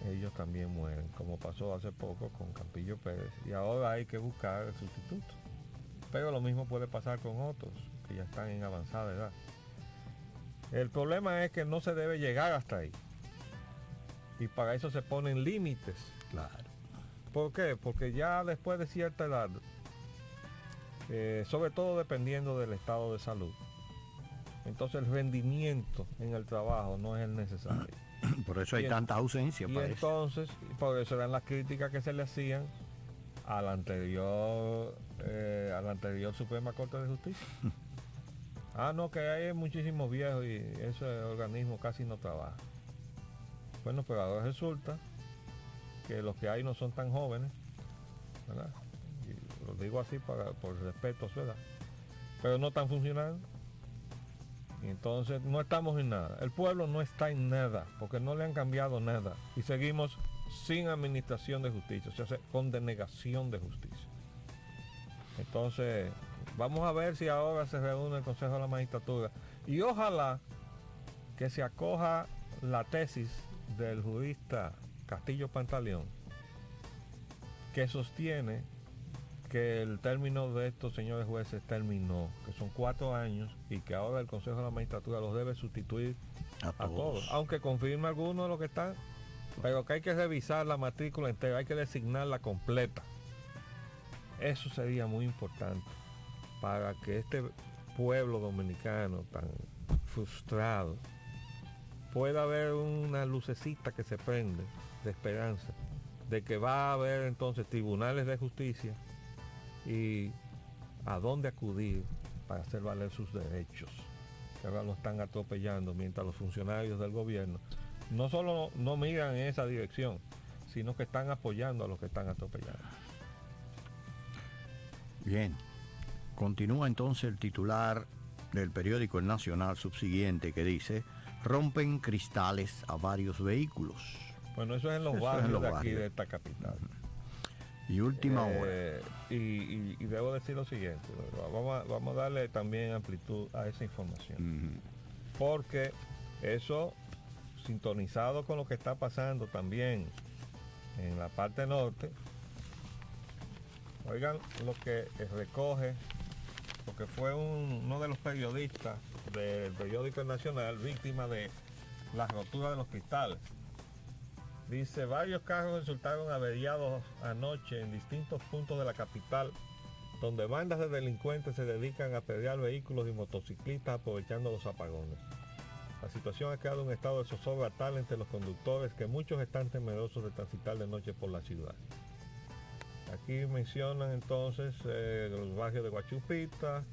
ellos también mueren, como pasó hace poco con Campillo Pérez, y ahora hay que buscar el sustituto. Pero lo mismo puede pasar con otros que ya están en avanzada edad. El problema es que no se debe llegar hasta ahí, y para eso se ponen límites. Claro. ¿Por qué? Porque ya después de cierta edad, sobre todo dependiendo del estado de salud, entonces el rendimiento en el trabajo no es el necesario. Por eso hay tanta ausencia. Y entonces, por eso eran las críticas que se le hacían a la anterior Suprema Corte de Justicia. No, que hay muchísimos viejos y ese organismo casi no trabaja. Bueno, pero ahora resulta que los que hay no son tan jóvenes, ¿verdad? Y lo digo así por respeto a su edad, pero no están funcionando. Y entonces no estamos en nada. El pueblo no está en nada, porque no le han cambiado nada. Y seguimos sin administración de justicia, o sea, con denegación de justicia. Entonces, vamos a ver si ahora se reúne el Consejo de la Magistratura. Y ojalá que se acoja la tesis del jurista Castillo Pantaleón, que sostiene que el término de estos señores jueces terminó, que son 4 años y que ahora el Consejo de la Magistratura los debe sustituir a todos, aunque confirme algunos de los que están, pero que hay que revisar la matrícula entera, hay que designarla completa. Eso sería muy importante para que este pueblo dominicano tan frustrado pueda haber una lucecita que se prende de esperanza de que va a haber entonces tribunales de justicia y a dónde acudir para hacer valer sus derechos, que ahora lo están atropellando, mientras los funcionarios del gobierno no solo no miran en esa dirección, sino que están apoyando a los que están atropellando. Bien, continúa entonces el titular del periódico El Nacional subsiguiente, que dice: rompen cristales a varios vehículos. Bueno, eso es en los barrios de aquí de esta capital. Y última hora. Y debo decir lo siguiente, vamos a darle también amplitud a esa información, porque eso, sintonizado con lo que está pasando también en la parte norte, oigan lo que recoge, porque fue uno de los periodistas del periódico El Nacional víctima de la rotura de los cristales. Dice: varios carros resultaron averiados anoche en distintos puntos de la capital, donde bandas de delincuentes se dedican a pelear vehículos y motociclistas aprovechando los apagones. La situación ha creado un estado de zozobra tal entre los conductores que muchos están temerosos de transitar de noche por la ciudad. Aquí mencionan entonces los barrios de Guachupita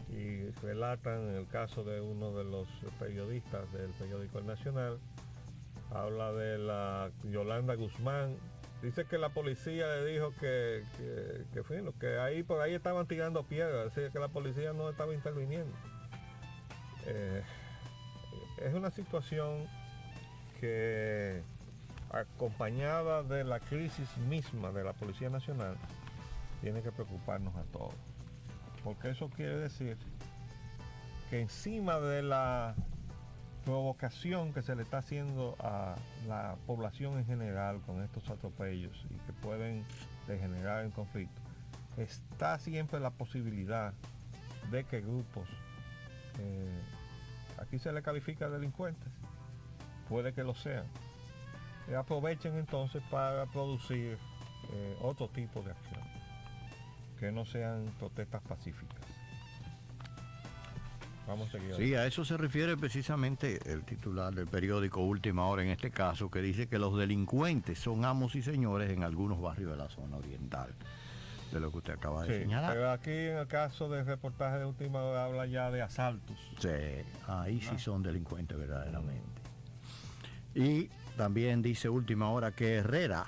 y relatan el caso de uno de los periodistas del periódico El Nacional. Habla de la Yolanda Guzmán. Dice que la policía le dijo que ahí por ahí estaban tirando piedras, así que la policía no estaba interviniendo. Es una situación que, acompañada de la crisis misma de la Policía Nacional, tiene que preocuparnos a todos, porque eso quiere decir que encima de la provocación que se le está haciendo a la población en general con estos atropellos y que pueden degenerar en conflicto, está siempre la posibilidad de que grupos, aquí se le califica delincuentes, puede que lo sean, aprovechen entonces para producir otro tipo de acción, que no sean protestas pacíficas. Vamos a seguir. Sí, a eso se refiere precisamente el titular del periódico Última Hora en este caso, que dice que los delincuentes son amos y señores en algunos barrios de la zona oriental, de lo que usted acaba de señalar. Pero aquí en el caso del reportaje de Última Hora habla ya de asaltos. Sí, ahí sí son delincuentes verdaderamente. Y también dice Última Hora que Herrera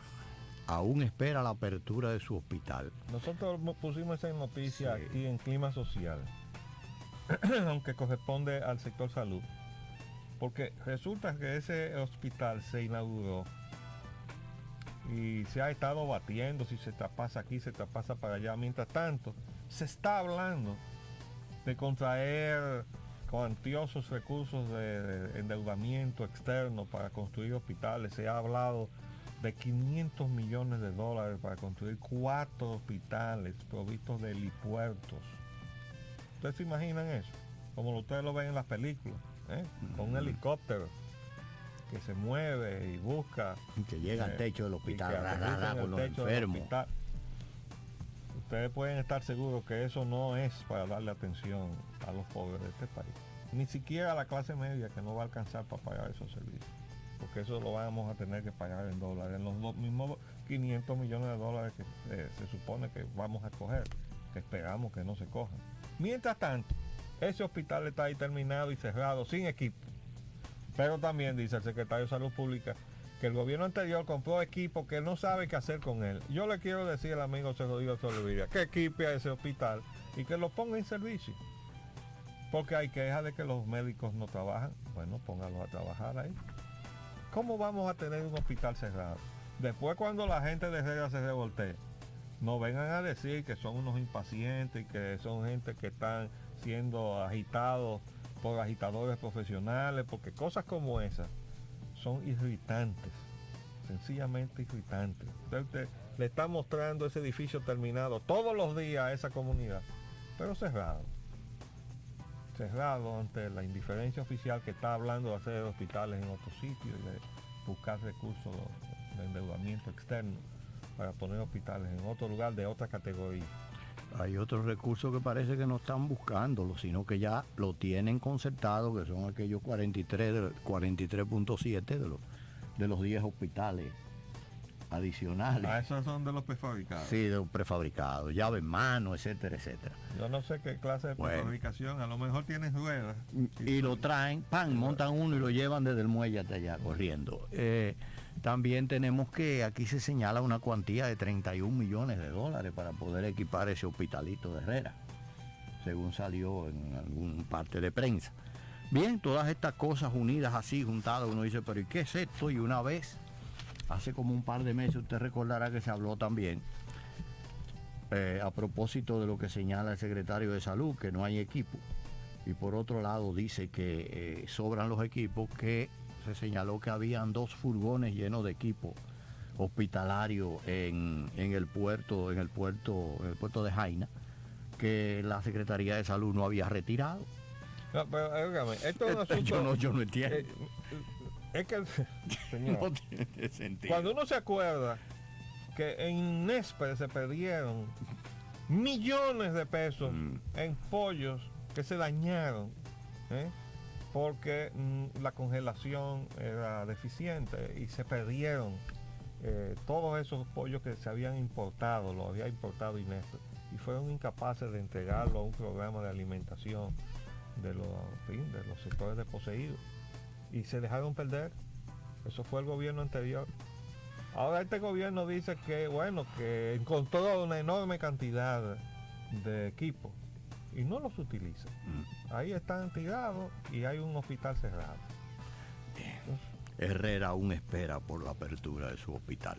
aún espera la apertura de su hospital. Nosotros pusimos esa noticia aquí en Clima Social, aunque corresponde al sector salud, porque resulta que ese hospital se inauguró y se ha estado batiendo si se traspasa aquí, se traspasa para allá. Mientras tanto, se está hablando de contraer cuantiosos recursos de endeudamiento externo para construir hospitales. Se ha hablado de $500 millones para construir 4 hospitales provistos de helipuertos. ¿Ustedes se imaginan eso? Como ustedes lo ven en las películas, con un helicóptero que se mueve y busca. Y que llega al techo del hospital, con los enfermos. Ustedes pueden estar seguros que eso no es para darle atención a los pobres de este país. Ni siquiera a la clase media, que no va a alcanzar para pagar esos servicios. Porque eso lo vamos a tener que pagar en dólares, en los mismos $500 millones que se supone que vamos a coger, que esperamos que no se cojan. Mientras tanto, ese hospital está ahí terminado y cerrado, sin equipo. Pero también dice el secretario de Salud Pública que el gobierno anterior compró equipo que no sabe qué hacer con él. Yo le quiero decir al amigo José Rodrigo Soliviria que equipe a ese hospital y que lo ponga en servicio. Porque hay quejas de que los médicos no trabajan. Bueno, póngalos a trabajar ahí. ¿Cómo vamos a tener un hospital cerrado? Después, cuando la gente de Herrera se revoltee, no vengan a decir que son unos impacientes y que son gente que están siendo agitados por agitadores profesionales, porque cosas como esas son irritantes, sencillamente irritantes. Usted le está mostrando ese edificio terminado todos los días a esa comunidad, pero cerrado. cerrado ante la indiferencia oficial que está hablando de hacer hospitales en otros sitios y de buscar recursos de endeudamiento externo para poner hospitales en otro lugar de otra categoría. Hay otros recursos que parece que no están buscándolo, sino que ya lo tienen concertado, que son aquellos 43.7 de los 10 hospitales adicionales. Esos son de los prefabricados. Sí, de los prefabricados, llave en mano, etcétera, etcétera. Yo no sé qué clase de prefabricación, a lo mejor tienen ruedas. Y lo traen, montan uno y lo llevan desde el muelle hasta allá corriendo. También tenemos que aquí se señala una cuantía de 31 millones de dólares para poder equipar ese hospitalito de Herrera, según salió en algún parte de prensa. Bien, todas estas cosas unidas así, juntadas, uno dice, pero ¿y qué es esto? Y una vez, hace como un par de meses, usted recordará que se habló también, a propósito de lo que señala el secretario de Salud, que no hay equipo. Y por otro lado dice que sobran los equipos, que se señaló que habían 2 furgones llenos de equipo hospitalario en el puerto de Jaina, que la Secretaría de Salud no había retirado. No, pero óigame, esto es un asunto, yo no entiendo. Es que, señor, no tiene sentido. Cuando uno se acuerda que en Nésper se perdieron millones de pesos en pollos que se dañaron, porque la congelación era deficiente y se perdieron todos esos pollos que se habían importado, los había importado Nésper, y fueron incapaces de entregarlo a un programa de alimentación de los sectores desposeídos y se dejaron perder. Eso fue el gobierno anterior. Ahora este gobierno dice que bueno, que encontró una enorme cantidad de equipos y no los utiliza. Ahí están tirados y hay un hospital cerrado. Herrera aún espera por la apertura de su hospital.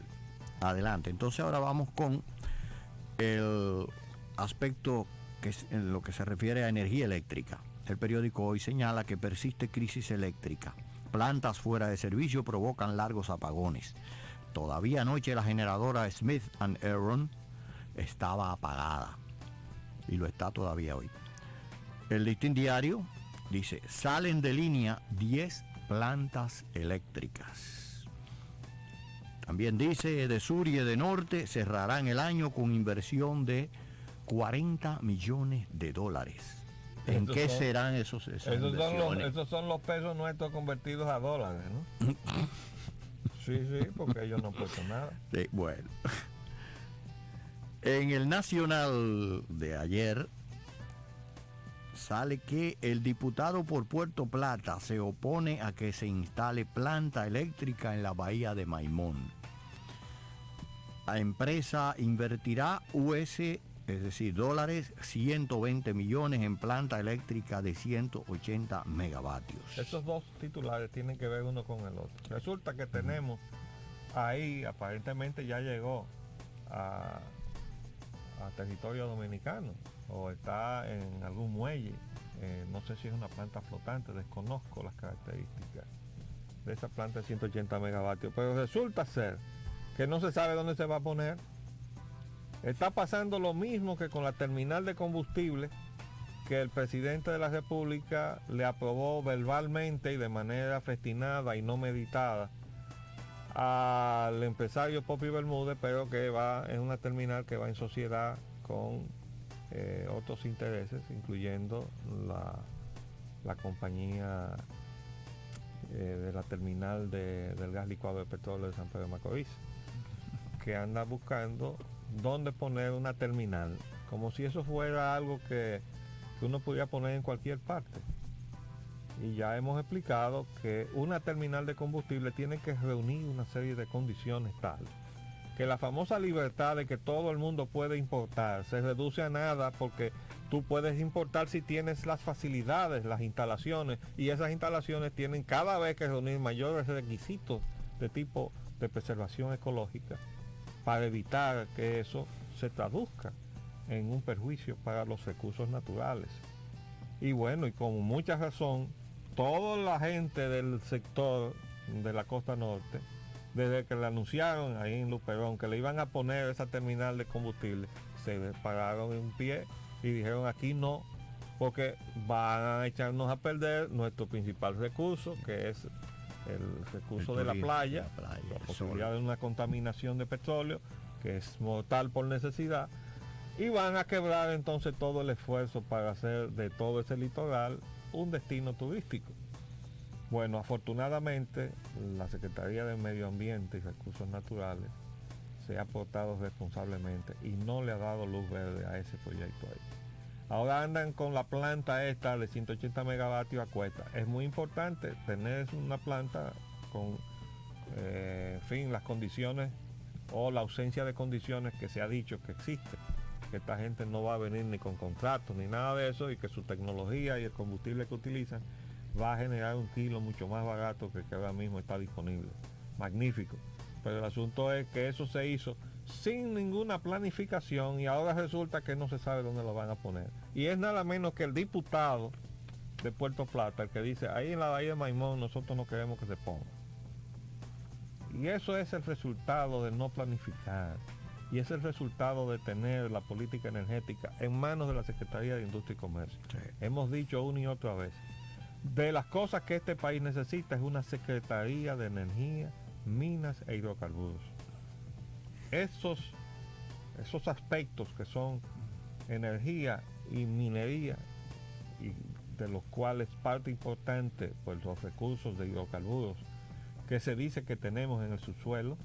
Adelante. Entonces ahora vamos con el aspecto que es en lo que se refiere a energía eléctrica. El periódico Hoy señala que persiste crisis eléctrica. Plantas fuera de servicio provocan largos apagones. Todavía anoche la generadora Smith & Aaron estaba apagada y lo está todavía hoy. El Listín Diario dice, salen de línea 10 plantas eléctricas. También dice, de sur y de norte cerrarán el año con inversión de 40 millones de dólares. ¿En qué serán esas inversiones? Esos son los pesos nuestros convertidos a dólares, ¿no? Sí, porque ellos no han puesto nada. Sí, bueno. En el Nacional de ayer sale que el diputado por Puerto Plata se opone a que se instale planta eléctrica en la bahía de Maimón. La empresa invertirá es decir, dólares, 120 millones en planta eléctrica de 180 megavatios. Estos dos titulares tienen que ver uno con el otro. Resulta que tenemos ahí, aparentemente ya llegó a territorio dominicano o está en algún muelle. No sé si es una planta flotante, desconozco las características de esa planta de 180 megavatios, pero resulta ser que no se sabe dónde se va a poner. Está pasando lo mismo que con la terminal de combustible, que el presidente de la República le aprobó verbalmente y de manera festinada y no meditada al empresario Popi Bermúdez, pero que es una terminal que va en sociedad con otros intereses, incluyendo la compañía de la terminal del gas licuado de petróleo de San Pedro de Macorís, que anda buscando dónde poner una terminal, como si eso fuera algo que uno pudiera poner en cualquier parte. Y ya hemos explicado que una terminal de combustible tiene que reunir una serie de condiciones tales que la famosa libertad de que todo el mundo puede importar se reduce a nada, porque tú puedes importar si tienes las facilidades, las instalaciones, y esas instalaciones tienen cada vez que reunir mayores requisitos de tipo de preservación ecológica, para evitar que eso se traduzca en un perjuicio para los recursos naturales. Y bueno, y con mucha razón, toda la gente del sector de la costa norte, desde que le anunciaron ahí en Luperón que le iban a poner esa terminal de combustible, se pararon en pie y dijeron, aquí no, porque van a echarnos a perder nuestro principal recurso, que es el recurso de la playa, la posibilidad de una contaminación de petróleo, que es mortal por necesidad, y van a quebrar entonces todo el esfuerzo para hacer de todo ese litoral un destino turístico. Bueno, afortunadamente la Secretaría de Medio Ambiente y Recursos Naturales se ha portado responsablemente y no le ha dado luz verde a ese proyecto ahí. Ahora andan con la planta esta de 180 megavatios a cuesta. Es muy importante tener una planta con, en fin, las condiciones o la ausencia de condiciones que se ha dicho que existe. Que esta gente no va a venir ni con contratos ni nada de eso, y que su tecnología y el combustible que utilizan va a generar un kilo mucho más barato que el que ahora mismo está disponible. Magnífico. Pero el asunto es que eso se hizo sin ninguna planificación y ahora resulta que no se sabe dónde lo van a poner. Y es nada menos que el diputado de Puerto Plata el que dice, ahí en la bahía de Maimón nosotros no queremos que se ponga. Y eso es el resultado de no planificar. Y es el resultado de tener la política energética en manos de la Secretaría de Industria y Comercio. Sí. Hemos dicho una y otra vez, de las cosas que este país necesita es una Secretaría de Energía, Minas e Hidrocarburos. Esos aspectos que son energía y minería, y de los cuales parte importante pues los recursos de hidrocarburos que se dice que tenemos en el subsuelo,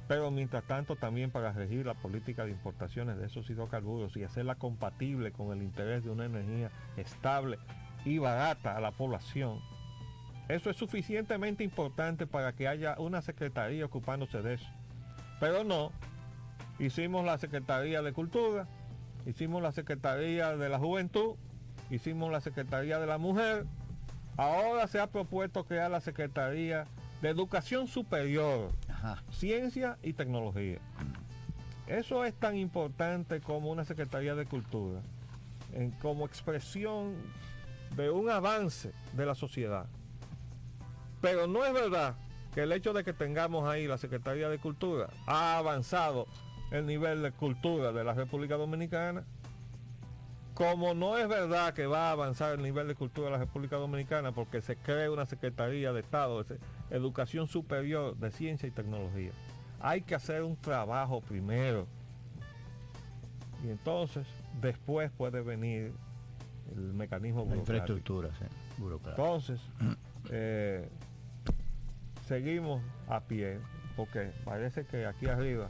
pero mientras tanto también para regir la política de importaciones de esos hidrocarburos y hacerla compatible con el interés de una energía estable y barata a la población. Eso es suficientemente importante para que haya una secretaría ocupándose de eso. Pero no, hicimos la Secretaría de Cultura, hicimos la Secretaría de la Juventud, hicimos la Secretaría de la Mujer, ahora se ha propuesto crear la Secretaría de Educación Superior, Ciencia y Tecnología. Eso es tan importante como una Secretaría de Cultura, como expresión de un avance de la sociedad. Pero no es verdad que el hecho de que tengamos ahí la Secretaría de Cultura ha avanzado el nivel de cultura de la República Dominicana, como no es verdad que va a avanzar el nivel de cultura de la República Dominicana porque se cree una Secretaría de Estado de Educación Superior de Ciencia y Tecnología. Hay que hacer un trabajo primero y entonces después puede venir el mecanismo burocrático. Infraestructura, sí, burocrático. Entonces, seguimos a pie porque parece que aquí arriba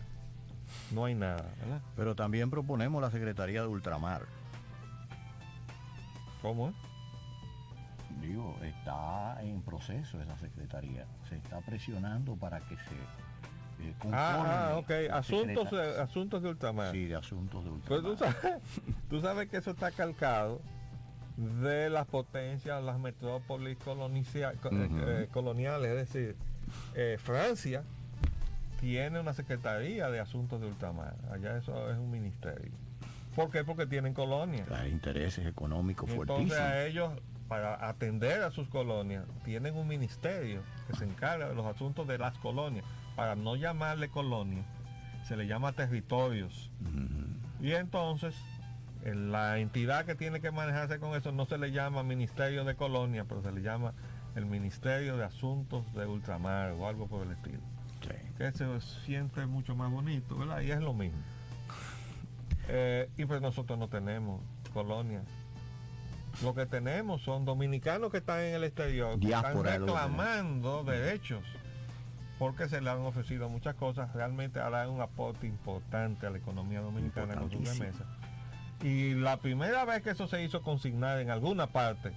no hay nada, ¿verdad? Pero también proponemos la Secretaría de Ultramar. ¿Cómo es? Digo, está en proceso esa secretaría. Se está presionando para que se ok. Asuntos de ultramar. Sí, de asuntos de ultramar. Pues tú sabes que eso está calcado de las potencias, las metrópolis coloniales. Es decir, Francia tiene una secretaría de asuntos de ultramar. Allá eso es un ministerio. ¿Por qué? Porque tienen colonias. Hay intereses económicos fuertísimos. Entonces a ellos, para atender a sus colonias, tienen un ministerio que se encarga de los asuntos de las colonias. Para no llamarle colonia, se le llama territorios. Y entonces, la entidad que tiene que manejarse con eso no se le llama Ministerio de Colonia, pero se le llama el Ministerio de Asuntos de Ultramar o algo por el estilo. Sí. Que se siente mucho más bonito, ¿verdad? Y es lo mismo. Y pues nosotros no tenemos colonias. Lo que tenemos son dominicanos que están en el exterior, que están reclamando derechos, porque se le han ofrecido muchas cosas. Realmente harán un aporte importante a la economía dominicana con sus remesas. Y la primera vez que eso se hizo consignar en alguna parte,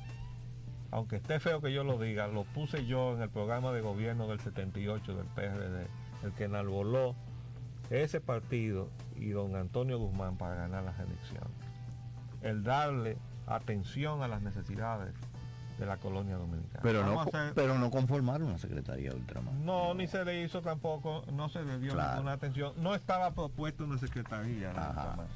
aunque esté feo que yo lo diga, lo puse yo en el programa de gobierno del 78 del PRD, el que enarboló ese partido y don Antonio Guzmán para ganar las elecciones. El darle atención a las necesidades de la colonia dominicana. Pero no conformaron una Secretaría de Ultramar. No, ni se le hizo tampoco, no se le dio ninguna atención. No estaba propuesto una Secretaría de Ultramar,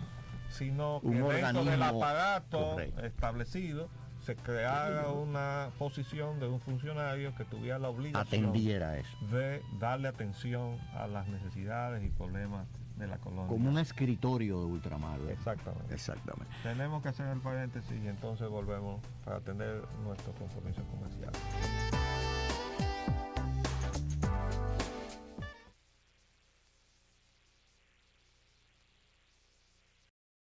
sino que dentro del aparato establecido se creara una posición de un funcionario que tuviera la obligación atendiera eso, de darle atención a las necesidades y problemas de la colonia. Como un escritorio de ultramar. Exactamente. Exactamente. Tenemos que hacer el paréntesis y entonces volvemos para atender nuestros compromisos comerciales.